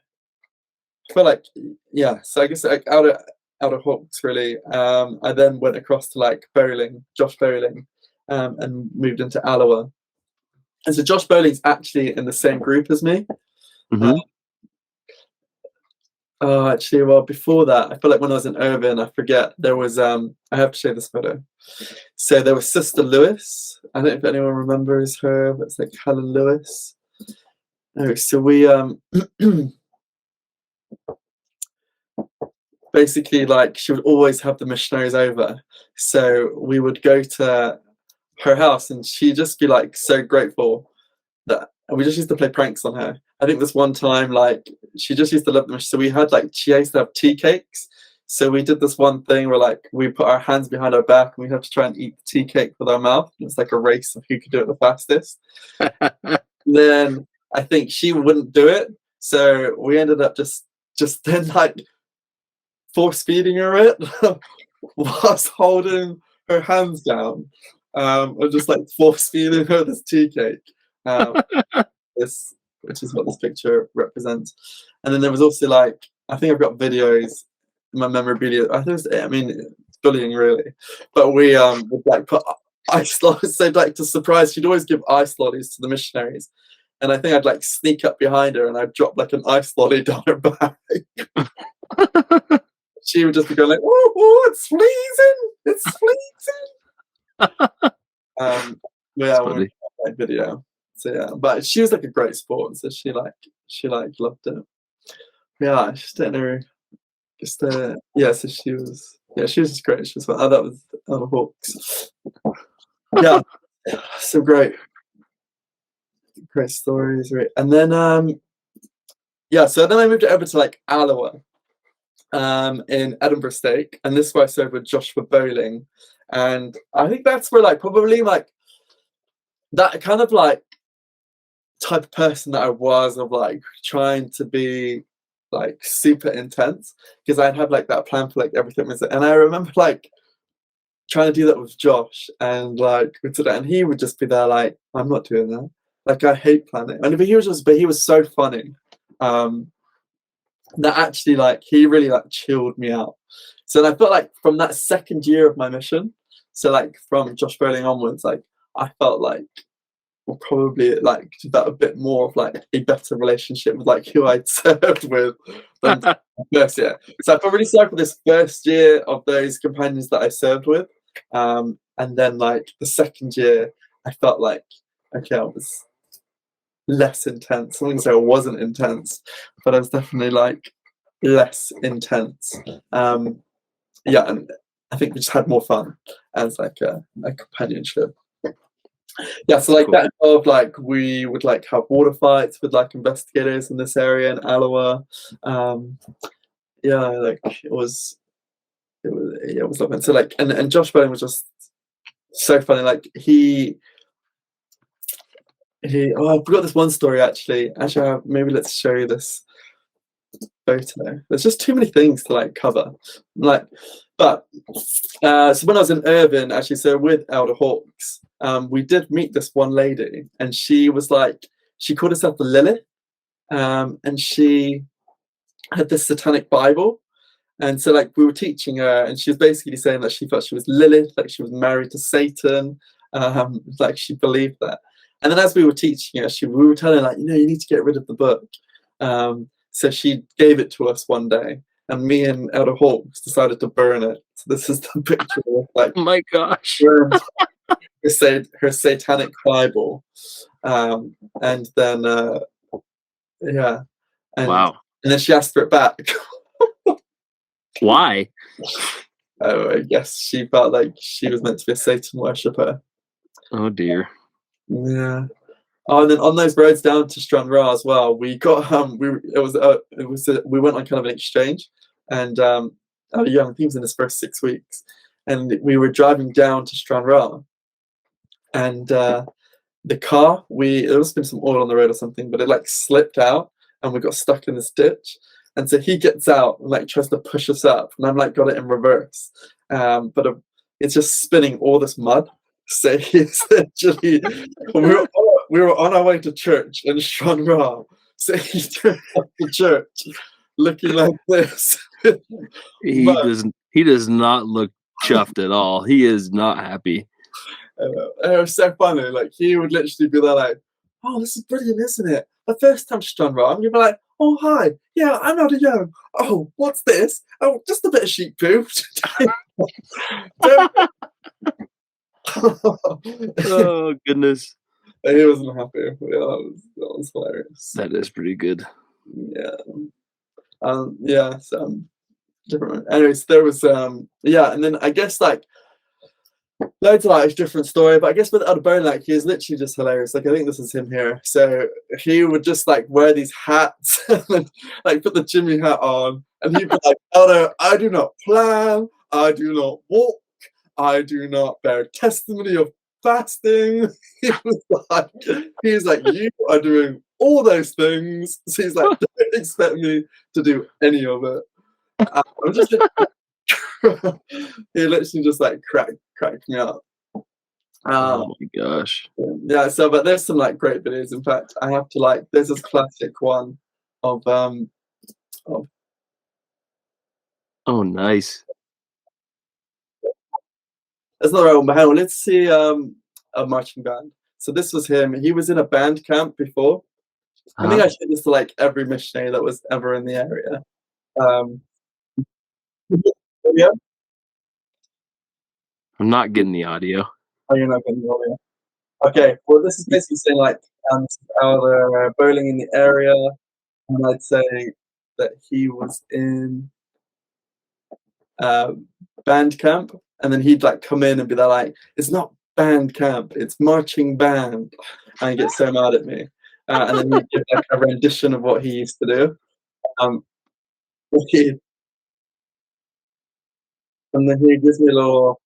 [SPEAKER 2] I feel like, yeah, so I guess like out of Hawks really, I then went across to like Josh Bowling, and moved into Alloa. And so Josh Bowling's actually in the same group as me.
[SPEAKER 1] Mm-hmm.
[SPEAKER 2] Actually, well, before that, I feel like when I was in Irvine, I forget, there was, I have to show this photo. So there was Sister Lewis. I don't know if anyone remembers her, but it's like Helen Lewis. Oh, so we, basically, like, she would always have the missionaries over. So we would go to her house, and she'd just be like so grateful that, and we just used to play pranks on her. I think this one time, like, she just used to love them. So we had like, she used to have tea cakes. So we did this one thing where like we put our hands behind our back and we have to try and eat the tea cake with our mouth. It's like a race of who could do it the fastest. Then I think she wouldn't do it. So we ended up just then like force feeding her it whilst holding her hands down. And just like force feeding her this tea cake. This, which is what this picture represents. And then there was also like, I think I've got videos in my memorabilia. I mean, it's bullying really, but we would like put ice lollies. So like to surprise, she'd always give ice lollies to the missionaries, and I think I'd like sneak up behind her and I'd drop like an ice lolly down her back. She would just be going like, "Oh, it's freezing! It's freezing!" Yeah, we that video. So yeah, but she was like a great sport, so she loved it. Yeah, I just don't know. Just yeah, so she was just great. She was fun. Oh, that was out of Hawks. Yeah, so great stories. Right. And then yeah, so then I moved over to like Alloa, in Edinburgh State, and this is where I served with Joshua Bowling, and I think that's where like probably like that kind of like type of person that I was, of like trying to be like super intense, because I'd have like that plan for like everything was, and I remember like trying to do that with Josh, and like and he would just be there like, I'm not doing that, like I hate planning, and but he was so funny, that actually like he really like chilled me out. So I felt like from that second year of my mission, so like from Josh Bowling onwards, like I felt like will probably like develop a bit more of like a better relationship with like who I'd served with than the first year. So I probably started with this first year of those companions that I served with, and then like the second year, I felt like okay, I was less intense. I wouldn't say I wasn't intense, but I was definitely like less intense. Yeah, and I think we just had more fun as like a companionship. Yeah, so like that involved like we would like have water fights with like investigators in this area in Alloa. Yeah, like it was lovely. So like and Josh Bowling was just so funny. Like he I forgot this one story actually. Actually, maybe let's show you this photo. There's just too many things to like cover. Like, but so when I was in Irvine, actually, so with Elder Hawks, we did meet this one lady, and she was like, she called herself the Lilith, and she had this satanic Bible, and so like we were teaching her, and she was basically saying that she felt she was Lilith, like she was married to Satan, like she believed that. And then as we were teaching her, we were telling her like, you need to get rid of the book. So she gave it to us one day, and me and Elder Hawks decided to burn it. So this is the picture of like,
[SPEAKER 1] oh my gosh,
[SPEAKER 2] her satanic Bible, and then yeah, and
[SPEAKER 1] wow,
[SPEAKER 2] and then she asked for it back.
[SPEAKER 1] why?
[SPEAKER 2] Oh, I guess she felt like she was meant to be a Satan worshipper.
[SPEAKER 1] Oh dear.
[SPEAKER 2] Yeah. Oh, and then on those roads down to Stranraer as well, we got we went on kind of an exchange, and I think he was in his first 6 weeks, and we were driving down to Stranraer, and the car there must have been some oil on the road or something, but it like slipped out, and we got stuck in this ditch, and so he gets out and like tries to push us up, and I'm like got it in reverse, but it's just spinning all this mud. So he's actually we were on our way to church in Stranraer. So he turned up to church looking like this.
[SPEAKER 1] He does not look chuffed at all. He is not happy.
[SPEAKER 2] It was so funny. Like he would literally be there like, "Oh, this is brilliant, isn't it? The first time to Stranraer." And you'd be like, "Oh, hi. Yeah, I'm Elder Young. Oh, what's this? Oh, just a bit of sheep poo."
[SPEAKER 1] Oh goodness.
[SPEAKER 2] He wasn't happy. Yeah, that was hilarious.
[SPEAKER 1] That is pretty good.
[SPEAKER 2] Yeah. Yeah, so different. Anyways, there was yeah, and then I guess like loads of like different story, but I guess with Adabone, like he is literally just hilarious. Like I think this is him here. So he would just like wear these hats and like put the Jimmy hat on, and he'd be like, "Elder, I do not plan, I do not walk, I do not bear testimony of fasting." He's like, "You are doing all those things." So he's like, "Don't expect me to do any of it." I'm just he literally just like cracked me up.
[SPEAKER 1] Oh my gosh.
[SPEAKER 2] Yeah, so but there's some like great videos. In fact, I have to like there's this classic one of of
[SPEAKER 1] Oh, nice.
[SPEAKER 2] there's another one behind. Let's see a marching band. So this was him. He was in a band camp before. I think I showed this to like every missionary that was ever in the area. Um yeah,
[SPEAKER 1] I'm not getting the audio.
[SPEAKER 2] oh, you're not getting the audio. Okay, well this is basically saying like our bowling in the area, and I'd say that he was in band camp, and then he'd like come in and be there like, "It's not band camp, it's marching band," and he'd get so mad at me, and then he'd give like a rendition of what he used to do, um, he, and then he gives me a little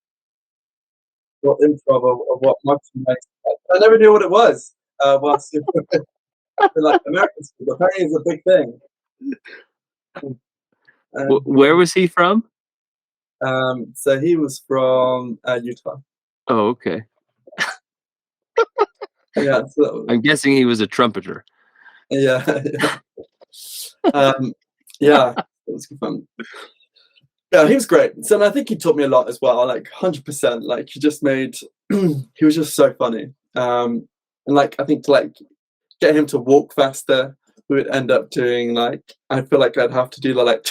[SPEAKER 2] improv of what marching band is like. I never knew what it was. Whilst in like American school, apparently it's a big thing. And,
[SPEAKER 1] Where was he from?
[SPEAKER 2] so he was from Utah.
[SPEAKER 1] Oh, okay.
[SPEAKER 2] Yeah, so
[SPEAKER 1] I'm guessing he was a trumpeter.
[SPEAKER 2] yeah, yeah, it was good fun. Yeah, he was great. So and I think he taught me a lot as well. Like 100%. Like he just made, he was just so funny. And like I think to like get him to walk faster, we would end up doing like I feel like I'd have to do the like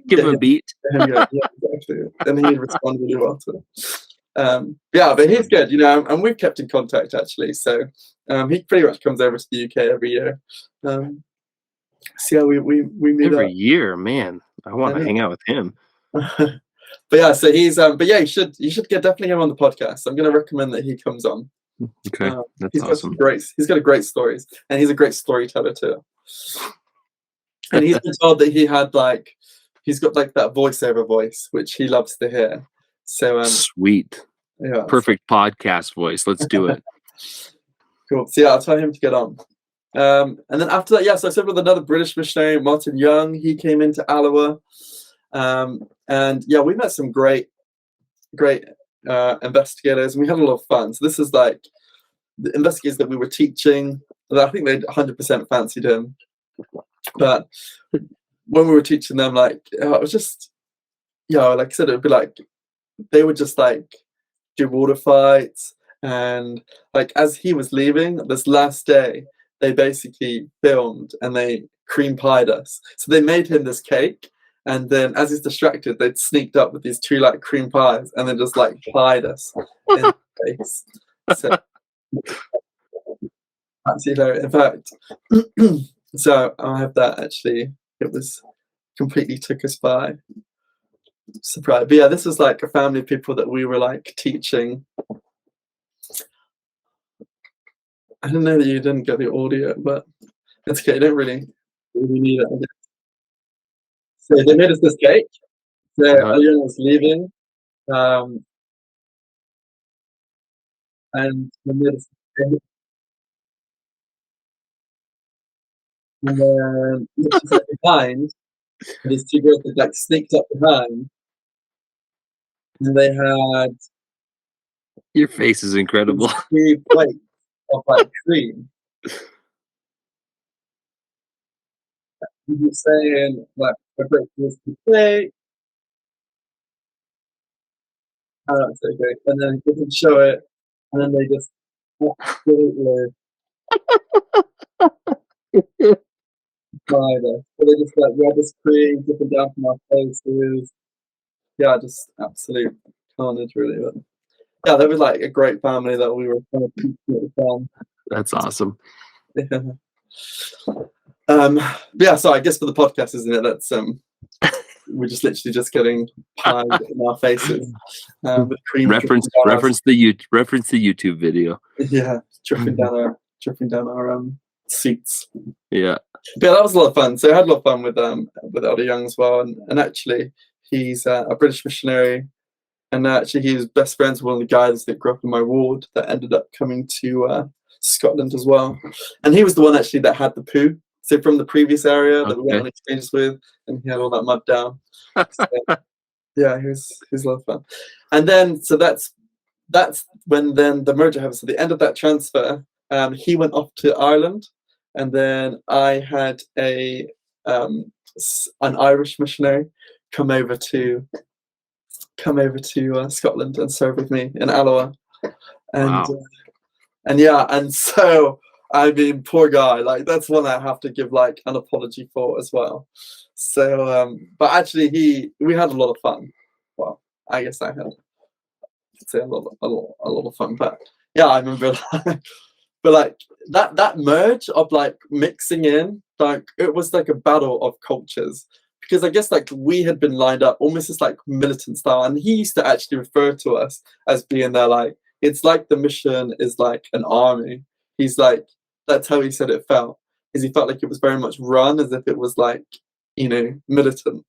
[SPEAKER 1] Give him a beat.
[SPEAKER 2] yeah, exactly. And he'd respond really well to it. Yeah, but he's good, you know, and we've kept in contact actually. So he pretty much comes over to the UK every year. So yeah, we meet
[SPEAKER 1] Every
[SPEAKER 2] up.
[SPEAKER 1] year, man. I want to hang out with him.
[SPEAKER 2] But yeah, so he's but yeah, you should definitely get him on the podcast. I'm gonna recommend that he comes on.
[SPEAKER 1] Okay, that's
[SPEAKER 2] he's
[SPEAKER 1] awesome.
[SPEAKER 2] He's got great stories, and he's a great storyteller too. And he's been told that he's got like that voiceover voice, which he loves to hear. So
[SPEAKER 1] sweet.
[SPEAKER 2] Yeah,
[SPEAKER 1] perfect podcast voice. Let's do it.
[SPEAKER 2] Cool. So yeah, I'll tell him to get on. And then after that, so I said with another British missionary, Martin Young, he came into Alloa. And yeah, we met some great investigators, and we had a lot of fun. So this is like the investigators that we were teaching. I think they 100% fancied him. But when we were teaching them, like, it was just, like I said, it would be like, they would just like do water fights. And like, as he was leaving this last day, they basically filmed and they cream pied us. So they made him this cake. And then as he's distracted, they'd sneaked up with these two like cream pies and then just like pied us in the face. So absolutely, in fact, so I have that actually. It was completely took us by surprise. But yeah, this was like a family of people that we were like teaching. I didn't know that you didn't get the audio, but it's okay. You don't really need it. So they made us this cake. So Alien was leaving, and they made us this cake. And then she's like behind, and these two girls had like sneaked up behind, and they had
[SPEAKER 1] your face is incredible.
[SPEAKER 2] 3 plates of like cream. He was saying like a great plate. That's okay. And then he didn't show it, and then they just absolutely tried us. So they just like rubbed this cream, dripping down from our faces. Yeah, just absolute carnage, really. But yeah, they were like a great family that we were kind of teaching from.
[SPEAKER 1] That's awesome.
[SPEAKER 2] Yeah. Yeah, so I guess for the podcast, isn't it? That's we're just literally just getting pied in our faces with cream.
[SPEAKER 1] Reference the YouTube video.
[SPEAKER 2] Yeah, dripping down our seats.
[SPEAKER 1] Yeah.
[SPEAKER 2] But yeah, that was a lot of fun. So I had a lot of fun with Elder Young as well, and actually he's a British missionary, and actually he was best friends with one of the guys that grew up in my ward that ended up coming to Scotland as well, and he was the one actually that had the poo. So from the previous area that we went on exchanges with, and he had all that mud down. So, yeah, he was a lot of fun. And then so that's when then the merger happened. So the end of that transfer, he went off to Ireland, and then I had an Irish missionary come over to Scotland and serve with me in Alloa, and
[SPEAKER 1] Wow.
[SPEAKER 2] and so I mean, poor guy, like that's one I have to give like an apology for as well. So, but actually, we had a lot of fun. Well, I guess I could say a lot of fun. But yeah, I remember, but like that merge of like mixing in, like it was like a battle of cultures. Because I guess like we had been lined up almost as like militant style, and he used to actually refer to us as being there like it's like the mission is like an army. He's like that's how he said it felt, is he felt like it was very much run as if it was like militant.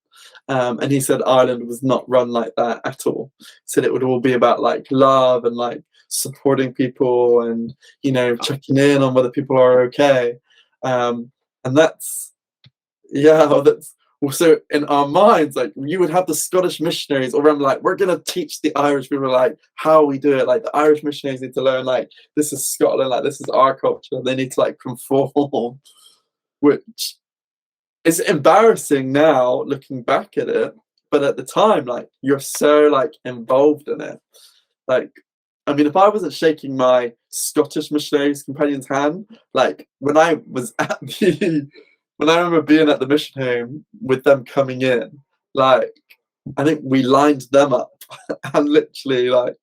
[SPEAKER 2] And he said Ireland was not run like that at all. He said it would all be about like love and like supporting people and checking in on whether people are okay. And that's so in our minds, like you would have the Scottish missionaries around like, we're going to teach the Irish people like how we do it. Like the Irish missionaries need to learn like this is Scotland, like this is our culture. They need to like conform, which is embarrassing now looking back at it. But at the time, like you're so like involved in it. Like, I mean, if I wasn't shaking my Scottish missionaries companion's hand, like when I was at when I remember being at the mission home with them coming in, like, I think we lined them up and literally like,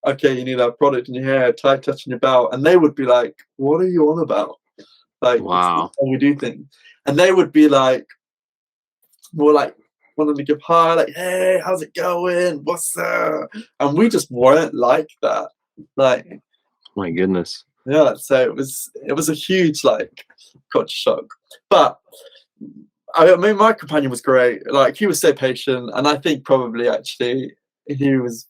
[SPEAKER 2] okay, you need our product in your hair, tie touch in your belt. And they would be like, what are you on about? Like,
[SPEAKER 1] wow.
[SPEAKER 2] It's how we do things. And they would be like, more like, wanting to give hi, like, hey, how's it going? What's up? And we just weren't like that. Like,
[SPEAKER 1] my goodness.
[SPEAKER 2] Yeah, so it was a huge like culture shock. But I mean, my companion was great. Like he was so patient, and I think probably actually he was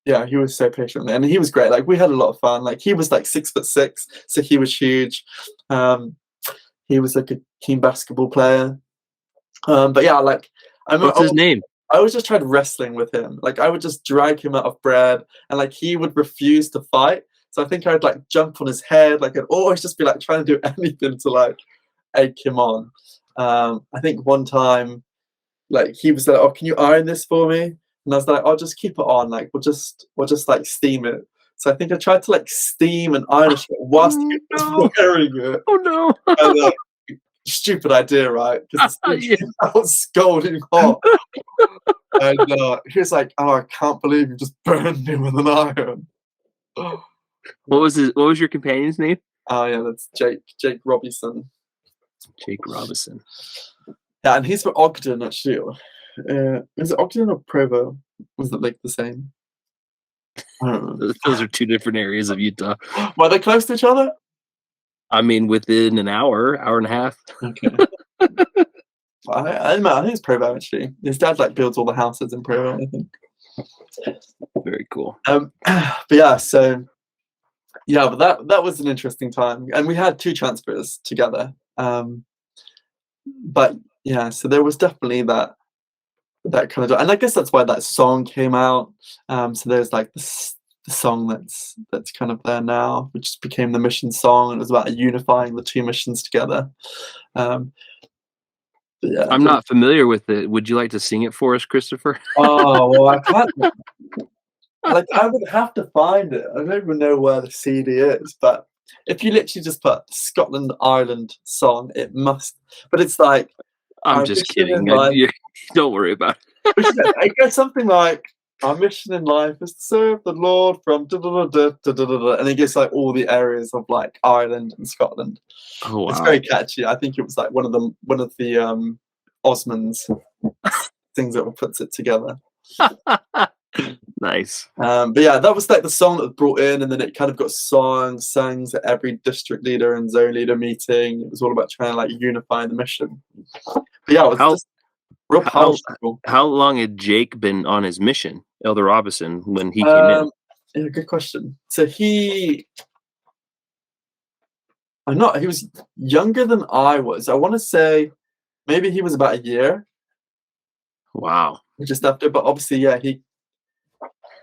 [SPEAKER 2] so patient, and he was great. Like we had a lot of fun. Like he was like 6'6", so he was huge. He was like a team basketball player. But yeah, like
[SPEAKER 1] what's his name?
[SPEAKER 2] I was just trying wrestling with him. Like I would just drag him out of bread, and like he would refuse to fight. So I think I'd like jump on his head, like I'd always just be like trying to do anything to like egg him on. I think one time, like he was like, "Oh, can you iron this for me?" And I was like, "I'll just keep it on. Like we'll just like steam it." So I think I tried to like steam and iron it whilst he was wearing it.
[SPEAKER 1] Oh no!
[SPEAKER 2] And, stupid idea, right? Because I was scalding hot. And he was like, "Oh, I can't believe you just burned me with an iron."
[SPEAKER 1] What was your companion's name?
[SPEAKER 2] Oh yeah, that's Jake Robinson.
[SPEAKER 1] Jake Robinson.
[SPEAKER 2] Yeah, and he's from Ogden actually. Is it Ogden or Provo? Was it like the same? I don't know.
[SPEAKER 1] Those are two different areas of Utah.
[SPEAKER 2] Were they close to each other?
[SPEAKER 1] I mean, within an hour and a half.
[SPEAKER 2] Okay. I think it's Provo actually. His dad like builds all the houses in Provo, I think.
[SPEAKER 1] Very cool.
[SPEAKER 2] But yeah, so yeah, but that was an interesting time, and we had 2 transfers together. But yeah, so there was definitely that kind of, and I guess that's why that song came out. So there's like the song that's kind of there now, which became the mission song, and it was about unifying the 2 missions together. Yeah,
[SPEAKER 1] I'm not familiar with it. Would you like to sing it for us, Christopher?
[SPEAKER 2] Oh well, I can't. Like I would have to find it. I don't even know where the CD is, but if you literally just put Scotland Ireland song, it must. But it's like
[SPEAKER 1] I'm just kidding. Don't worry about
[SPEAKER 2] it. I guess something like our mission in life is to serve the Lord from da da da da da da, and it gets like all the areas of like Ireland and Scotland.
[SPEAKER 1] Oh wow!
[SPEAKER 2] It's very catchy. I think it was like one of the Osmonds things that puts it together.
[SPEAKER 1] Nice.
[SPEAKER 2] But yeah, that was like the song that was brought in, and then it kind of got sang at every district leader and zone leader meeting. It was all about trying to like unify the mission. But yeah, it was just real
[SPEAKER 1] how
[SPEAKER 2] powerful.
[SPEAKER 1] how long had Jake been on his mission, Elder Robinson, when he came in?
[SPEAKER 2] Yeah, good question. So he was younger than I was. I want to say maybe he was about a year.
[SPEAKER 1] Wow.
[SPEAKER 2] Just after, but obviously, yeah,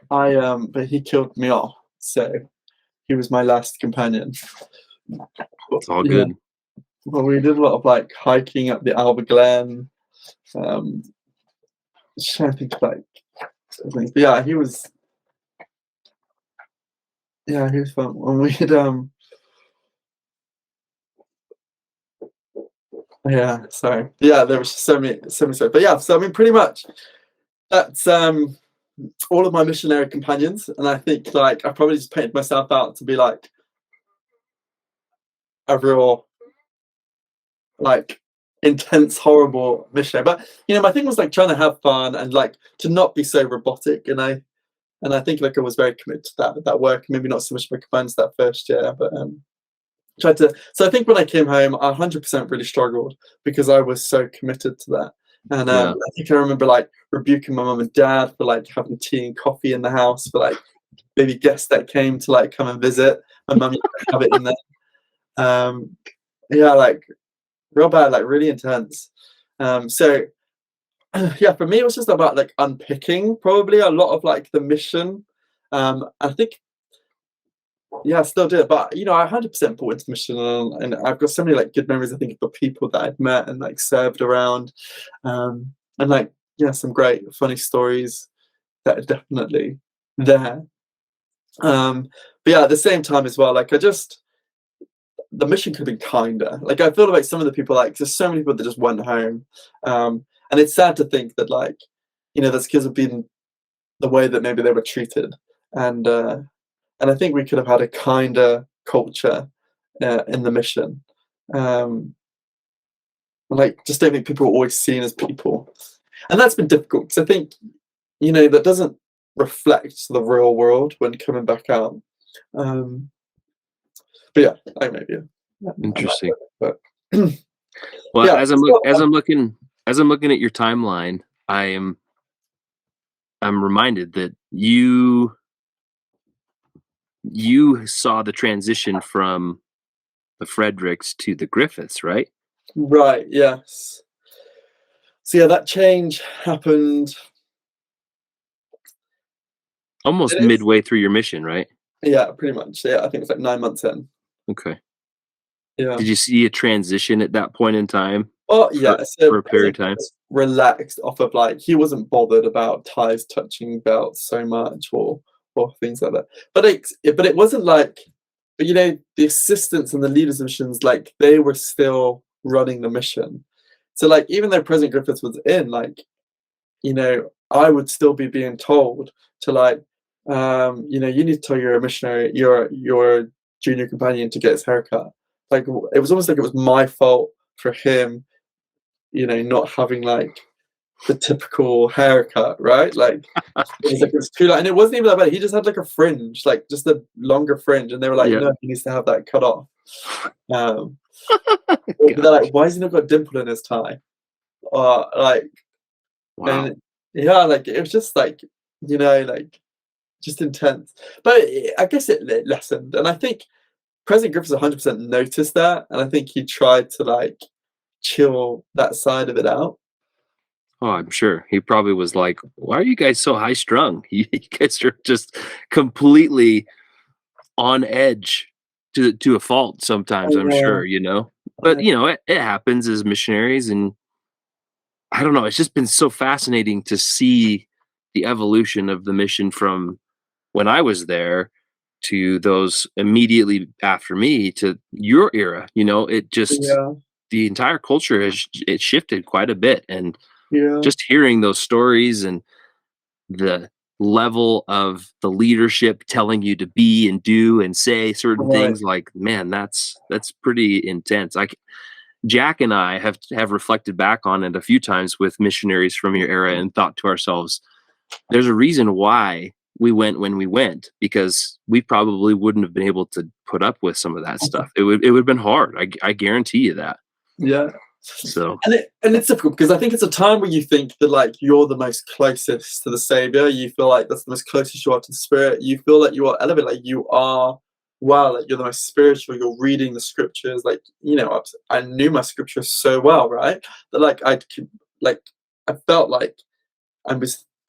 [SPEAKER 2] but he killed me off. So he was my last companion.
[SPEAKER 1] It's all
[SPEAKER 2] Yeah.
[SPEAKER 1] good.
[SPEAKER 2] Well, we did a lot of like hiking up the Alba Glen. Trying to think of like things. But yeah, he was fun. When we did yeah, sorry. Yeah, there was so many stories. But yeah, so I mean pretty much that's all of my missionary companions, and I think like I probably just painted myself out to be like a real like intense, horrible missionary. But you know, my thing was like trying to have fun and like to not be so robotic, and I think like I was very committed to that work. Maybe not so much my companions that first year, but tried to. So I think when I came home, I 100% really struggled because I was so committed to that. And I think I remember like rebuking my mum and dad for like having tea and coffee in the house for like maybe guests that came to like come and visit. My mum used to have it in there. Yeah, like real bad, like really intense. So yeah, for me it was just about like unpicking probably a lot of like the mission. I think yeah, I still do it, but you know, I 100% bought into mission, and I've got so many like good memories. I think of the people that I'd met and like served around, and like yeah, some great funny stories that are definitely there. But yeah, at the same time as well, like the mission could have been kinder. Like I feel like some of the people, like there's so many people that just went home, and it's sad to think that like you know those kids have been the way that maybe they were treated, and I think we could have had a kinder culture in the mission. Like, just don't think people are always seen as people, and that's been difficult because I think you know that doesn't reflect the real world when coming back out. But yeah, I maybe
[SPEAKER 1] Interesting.
[SPEAKER 2] but
[SPEAKER 1] Well,
[SPEAKER 2] yeah,
[SPEAKER 1] as I'm looking at your timeline, I'm reminded that you saw the transition from the Fredericks to the Griffiths, right?
[SPEAKER 2] right, yes. So yeah, that change happened
[SPEAKER 1] Almost midway through your mission, right?
[SPEAKER 2] Yeah, pretty much. Yeah, I think it's like 9 months in.
[SPEAKER 1] Okay.
[SPEAKER 2] Yeah.
[SPEAKER 1] Did you see a transition at that point in time?
[SPEAKER 2] Oh yeah, so
[SPEAKER 1] for a period of time?
[SPEAKER 2] relaxed off of like he wasn't bothered about ties touching belts so much or things like that. But it wasn't like but you know the assistants and the leaders of missions like they were still running the mission. So like even though President Griffiths was in like you know I would still be being told to like you know you need to tell your missionary your junior companion to get his haircut. Like it was almost like it was my fault for him you know, not having like the typical haircut, right? Like it was too like, and it wasn't even that bad. He just had like a fringe, like just a longer fringe, and they were like, no, he needs to have that cut off. They're like, why has he not got a dimple in his tie? Like,
[SPEAKER 1] wow.
[SPEAKER 2] And yeah, like it was just like, you know, like just intense. But I guess it lessened, and I think President Griffiths 100% noticed that, and I think he tried to like chill that side of it out.
[SPEAKER 1] Oh, I'm sure he probably was like, "Why are you guys so high strung? You guys are just completely on edge to a fault sometimes." I'm sure, you know, but you know, it happens as missionaries, and I don't know. It's just been so fascinating to see the evolution of the mission from when I was there to those immediately after me to your era. You know, it just the entire culture has it shifted quite a bit, and just hearing those stories and the level of the leadership telling you to be and do and say certain things, like man, that's pretty intense. Jack and I have reflected back on it a few times with missionaries from your era and thought to ourselves, there's a reason why we went when we went, because we probably wouldn't have been able to put up with some of that stuff. It would have been hard. I guarantee you that.
[SPEAKER 2] Yeah.
[SPEAKER 1] So
[SPEAKER 2] And it's difficult because I think it's a time where you think that like you're the most closest to the Savior. You feel like that's the most closest you are to the Spirit. You feel like you are elevated, like you are, wow, like you're the most spiritual. You're reading the scriptures, like I knew my scriptures so well, right? That like I felt like I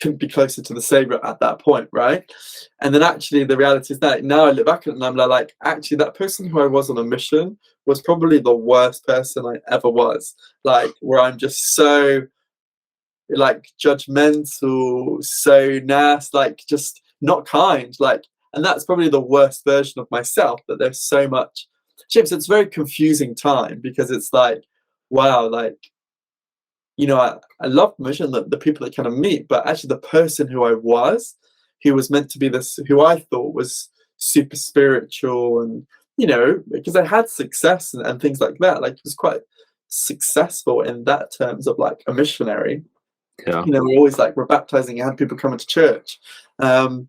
[SPEAKER 2] couldn't be closer to the Savior at that point, right? And then actually the reality is that now I look back at it and I'm like, actually that person who I was on a mission was probably the worst person I ever was. Like where I'm just so like judgmental, so nasty, like just not kind, like, and that's probably the worst version of myself. That there's so much, James. It's a very confusing time because it's like, wow, like I love mission, the people that kind of meet, but actually the person who was meant to be this, who I thought was super spiritual, and because I had success and things like that, like it was quite successful in that terms of like a missionary.
[SPEAKER 1] yeah.
[SPEAKER 2] We're always like we're baptizing and had people coming to church. So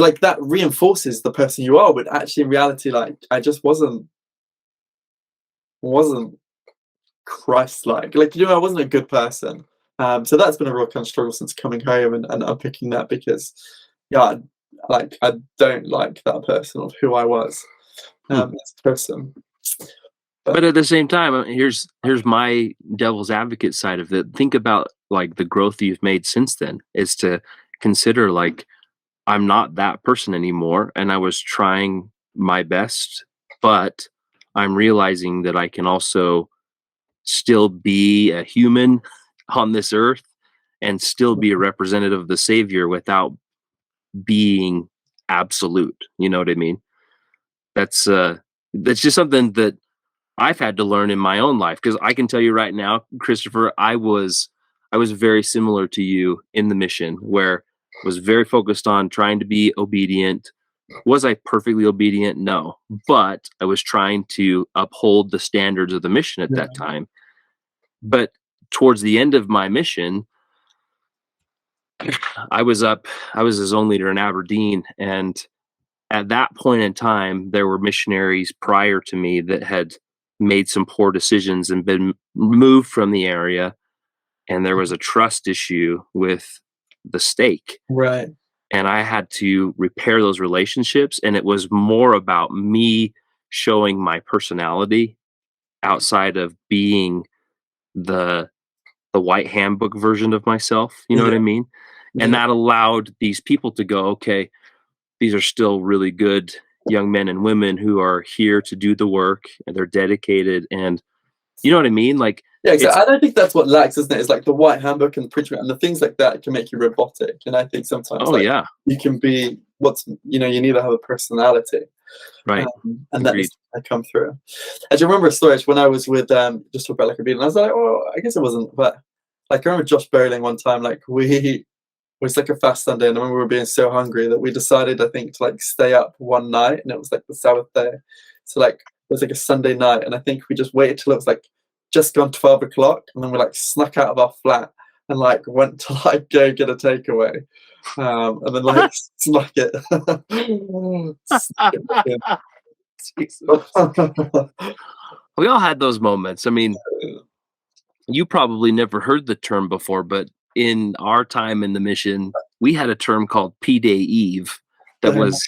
[SPEAKER 2] like that reinforces the person you are, but actually in reality, like I just wasn't Christ-like. Like, I wasn't a good person. So that's been a real kind of struggle since coming home and unpicking that because, yeah, I don't like that person of who I was as a person.
[SPEAKER 1] But at the same time, here's my devil's advocate side of it. Think about like the growth you've made since then, is to consider like, I'm not that person anymore, and I was trying my best, but I'm realizing that I can also still be a human on this earth and still be a representative of the Savior without being absolute. You know what I mean? That's just something that I've had to learn in my own life, because I can tell you right now, Christopher, I was very similar to you in the mission, where I was very focused on trying to be obedient. Was I perfectly obedient? No, but I was trying to uphold the standards of the mission at that time. But towards the end of my mission, I was a zone leader in Aberdeen, and at that point in time, there were missionaries prior to me that had made some poor decisions and been moved from the area, and there was a trust issue with the stake.
[SPEAKER 2] Right.
[SPEAKER 1] And I had to repair those relationships, and it was more about me showing my personality outside of being the white handbook version of myself. You know what I mean? And that allowed these people to go, okay, these are still really good young men and women who are here to do the work, and they're dedicated, and you know what I mean? Like,
[SPEAKER 2] yeah, exactly. I don't think that's what lacks, isn't it? It's like the white handbook and the preachment and the things like that can make you robotic. And I think sometimes you can be you need to have a personality.
[SPEAKER 1] Right.
[SPEAKER 2] And that come through. I do remember a story when I was with just talk about like a beat, and I was like, oh, I guess it wasn't, but like I remember Josh Bowling one time, like it was like a fast Sunday, and I remember we were being so hungry that we decided, I think, to like stay up one night, and it was like the Sabbath day. So like it was like a Sunday night, and I think we just waited till it was like just gone 12 o'clock, and then we like snuck out of our flat and like went to like go get a takeaway. And then like snuck it.
[SPEAKER 1] We all had those moments. I mean, you probably never heard the term before, but in our time in the mission, we had a term called P-Day Eve that was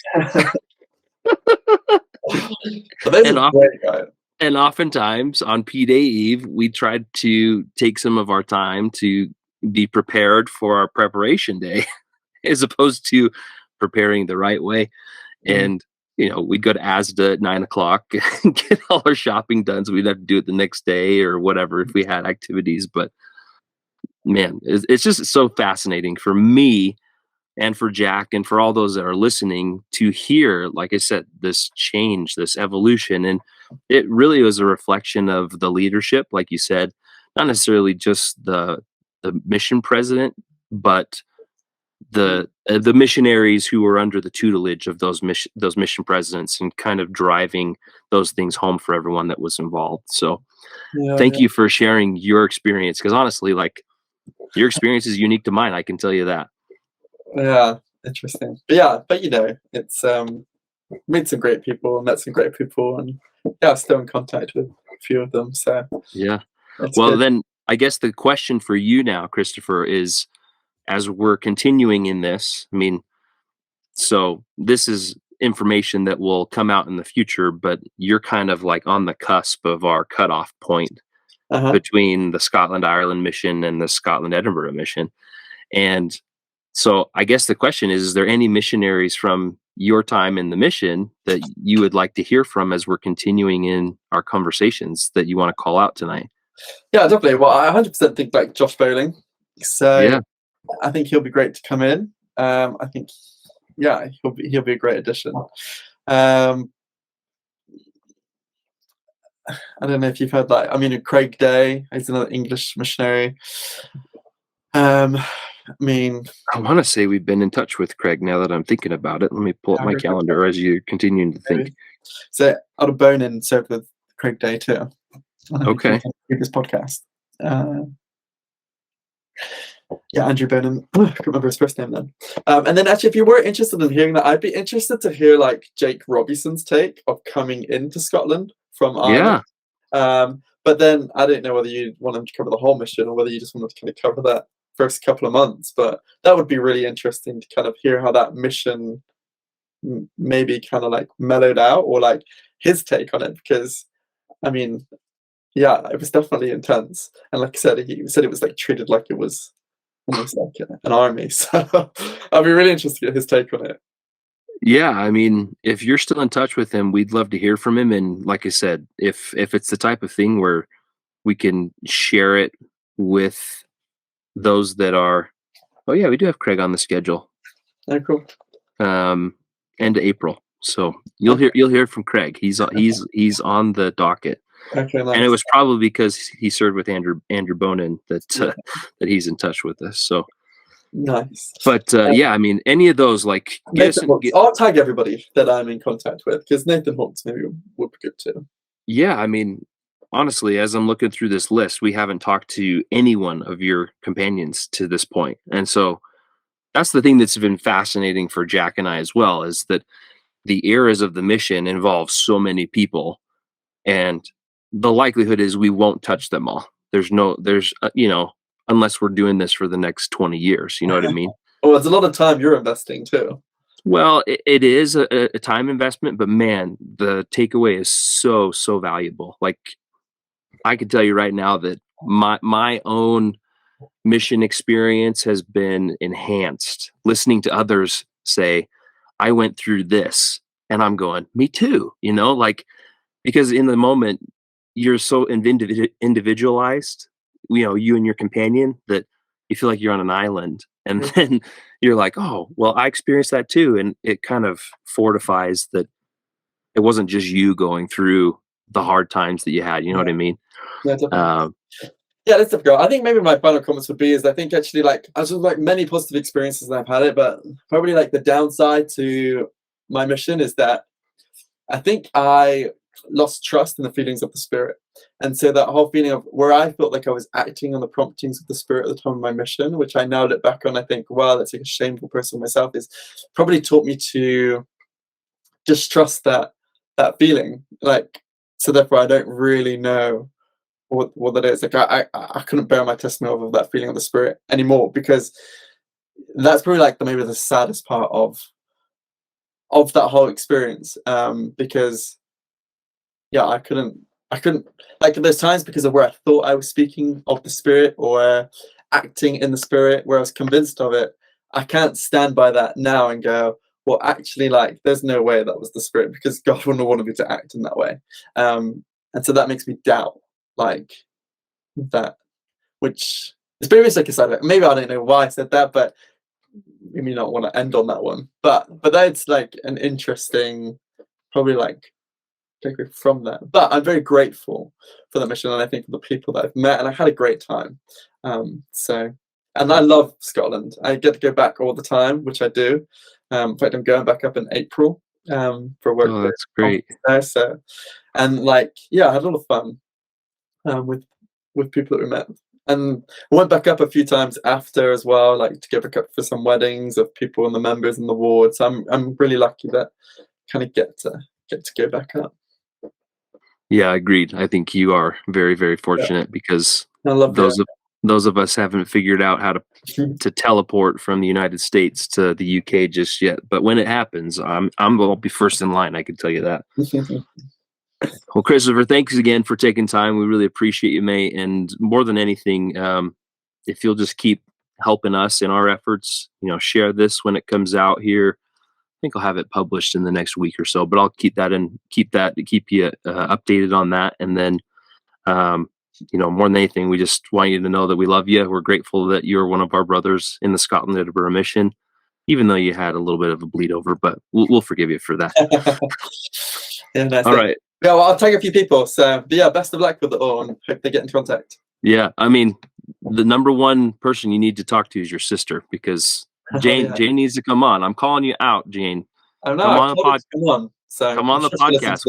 [SPEAKER 1] and oftentimes on P-Day Eve, we tried to take some of our time to be prepared for our preparation day as opposed to preparing the right way. And we'd go to Asda at 9 o'clock and get all our shopping done, so we'd have to do it the next day or whatever if we had activities. But man, it's just so fascinating for me and for Jack and for all those that are listening to hear, like I said, this change, this evolution. And it really was a reflection of the leadership, like you said, not necessarily just the mission president, but the missionaries who were under the tutelage of those mission presidents, and kind of driving those things home for everyone that was involved. So
[SPEAKER 2] Yeah,
[SPEAKER 1] thank
[SPEAKER 2] yeah,
[SPEAKER 1] you for sharing your experience, because honestly, like, your experience is unique to mine, I can tell you that.
[SPEAKER 2] yeah. Interesting. But yeah, but it's meet some great people, met some great people, and yeah, still in contact with a few of them. So
[SPEAKER 1] Yeah.
[SPEAKER 2] it's
[SPEAKER 1] Well,
[SPEAKER 2] good.
[SPEAKER 1] then I guess the question for you now, Christopher, is, as we're continuing in this, I mean, so this is information that will come out in the future, but you're kind of like on the cusp of our cutoff point
[SPEAKER 2] Uh-huh.
[SPEAKER 1] between the Scotland Ireland mission and the Scotland Edinburgh mission. And so I guess the question is there any missionaries from your time in the mission that you would like to hear from as we're continuing in our conversations that you want to call out tonight?
[SPEAKER 2] Yeah, definitely. Well, I 100% think like Josh Bowling. So
[SPEAKER 1] Yeah.
[SPEAKER 2] I think he'll be great to come in. I think, yeah, he'll be a great addition. Um, I don't know if you've heard that. I mean, Craig Day is another English missionary. I mean,
[SPEAKER 1] I want to say we've been in touch with Craig now that I'm thinking about it. Let me pull up my calendar as you're continuing to think.
[SPEAKER 2] maybe. So out of Bonin served with Craig Day too. I think he was
[SPEAKER 1] Okay.
[SPEAKER 2] on the previous podcast. Yeah, Andrew Bonin. I can't remember his first name then. And then actually, if you were interested in hearing that, I'd be interested to hear like Jake Robinson's take of coming into Scotland from Ireland.
[SPEAKER 1] Yeah.
[SPEAKER 2] But then I don't know whether you want him to cover the whole mission or whether you just want to kind of cover that first couple of months. But that would be really interesting to kind of hear how that mission maybe kind of like mellowed out, or like his take on it, because I mean, yeah, it was definitely intense. And like I said, he said it was like treated like it was almost like an army. So I'd be really interested to get his take on it.
[SPEAKER 1] Yeah, I mean, if you're still in touch with him, we'd love to hear from him. And like I said, if it's the type of thing where we can share it with those that are, oh yeah, we do have Craig on the schedule.
[SPEAKER 2] Oh, cool.
[SPEAKER 1] End of April. So
[SPEAKER 2] Okay,
[SPEAKER 1] you'll hear from Craig. He's on the docket.
[SPEAKER 2] okay,
[SPEAKER 1] And it
[SPEAKER 2] nice.
[SPEAKER 1] was probably because he served with Andrew Bonin that
[SPEAKER 2] Yeah,
[SPEAKER 1] that he's in touch with us. So,
[SPEAKER 2] nice.
[SPEAKER 1] but yeah, I mean, any of those, like, get us
[SPEAKER 2] Nathan
[SPEAKER 1] in,
[SPEAKER 2] Hawks. I'll tag everybody that I'm in contact with because Nathan Hawks maybe would be good too.
[SPEAKER 1] yeah, I mean, honestly, as I'm looking through this list, we haven't talked to any one of your companions to this point. And so that's the thing that's been fascinating for Jack and I as well, is that the eras of the mission involve so many people, and the likelihood is we won't touch them all. Unless we're doing this for the next 20 years, you know what I mean?
[SPEAKER 2] Oh, it's a lot of time you're investing too.
[SPEAKER 1] Well, it is a time investment, but man, the takeaway is so valuable. Like, I can tell you right now that my own mission experience has been enhanced listening to others say, I went through this, and I'm going, me too, like, because in the moment you're so individualized, you and your companion, that you feel like you're on an island. And
[SPEAKER 2] Mm.
[SPEAKER 1] then you're like, oh well, I experienced that too, and it kind of fortifies that it wasn't just you going through the hard times that you had, you know
[SPEAKER 2] Yeah,
[SPEAKER 1] what I mean?
[SPEAKER 2] yeah, definitely.
[SPEAKER 1] um,
[SPEAKER 2] Yeah, that's difficult. I think maybe my final comments would be is I think actually like as with like many positive experiences that I've had it, but probably like the downside to my mission is that I think I lost trust in the feelings of the spirit. And so that whole feeling of where I felt like I was acting on the promptings of the spirit at the time of my mission, which I now look back on, I think, wow, that's like a shameful person myself, is probably taught me to distrust that feeling. Like, so therefore I don't really know what that is. Like I couldn't bear my testimony of that feeling of the spirit anymore, because that's probably like maybe the saddest part of that whole experience. Because yeah, I couldn't like there's times because of where I thought I was speaking of the spirit or acting in the spirit where I was convinced of it. I can't stand by that now and go, well, actually, like, there's no way that was the spirit because God wouldn't have wanted me to act in that way. And so that makes me doubt, like, that, which is very much like a side effect. Maybe I don't know why I said that, but we may not want to end on that one. But that's like an interesting, probably like takeaway from that. But I'm very grateful for that mission, and I think for the people that I've met, and I had a great time. So and I love Scotland. I get to go back all the time, which I do. In fact, I'm going back up in April for work.
[SPEAKER 1] Oh, that's great.
[SPEAKER 2] There, so, and like, yeah, I had a lot of fun with people that we met. And I went back up a few times after as well, like to go back up for some weddings of people and the members in the ward. So I'm really lucky that kind of get to go back up.
[SPEAKER 1] Yeah, agreed. I think you are very, very fortunate because
[SPEAKER 2] I love
[SPEAKER 1] those of us haven't figured out how to teleport from the United States to the UK just yet. But when it happens, I'll be first in line. I can tell you that. Well, Christopher, thanks again for taking time. We really appreciate you, mate. And more than anything, if you'll just keep helping us in our efforts, share this when it comes out here. I think I'll have it published in the next week or so, but I'll keep you updated on that. And then, more than anything, we just want you to know that we love you. We're grateful that you're one of our brothers in the Scotland Edinburgh Mission, even though you had a little bit of a bleed over, but we'll forgive you for that.
[SPEAKER 2] Yeah, nice.
[SPEAKER 1] All right.
[SPEAKER 2] Yeah, well, I'll tag a few people. So, but yeah, best of luck with it all, and hope they get in contact.
[SPEAKER 1] Yeah, I mean, the number one person you need to talk to is your sister, because Jane needs to come on. I'm calling you out, Jane.
[SPEAKER 2] Come
[SPEAKER 1] on the podcast.
[SPEAKER 2] Come on
[SPEAKER 1] the podcast.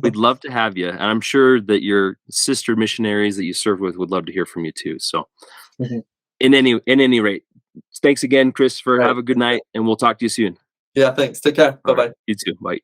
[SPEAKER 1] We'd love to have you, and I'm sure that your sister missionaries that you serve with would love to hear from you too. So, in any rate, thanks again, Christopher. Right. Have a good night, and we'll talk to you soon.
[SPEAKER 2] Yeah, thanks. Take care. Bye bye.
[SPEAKER 1] You too. Bye.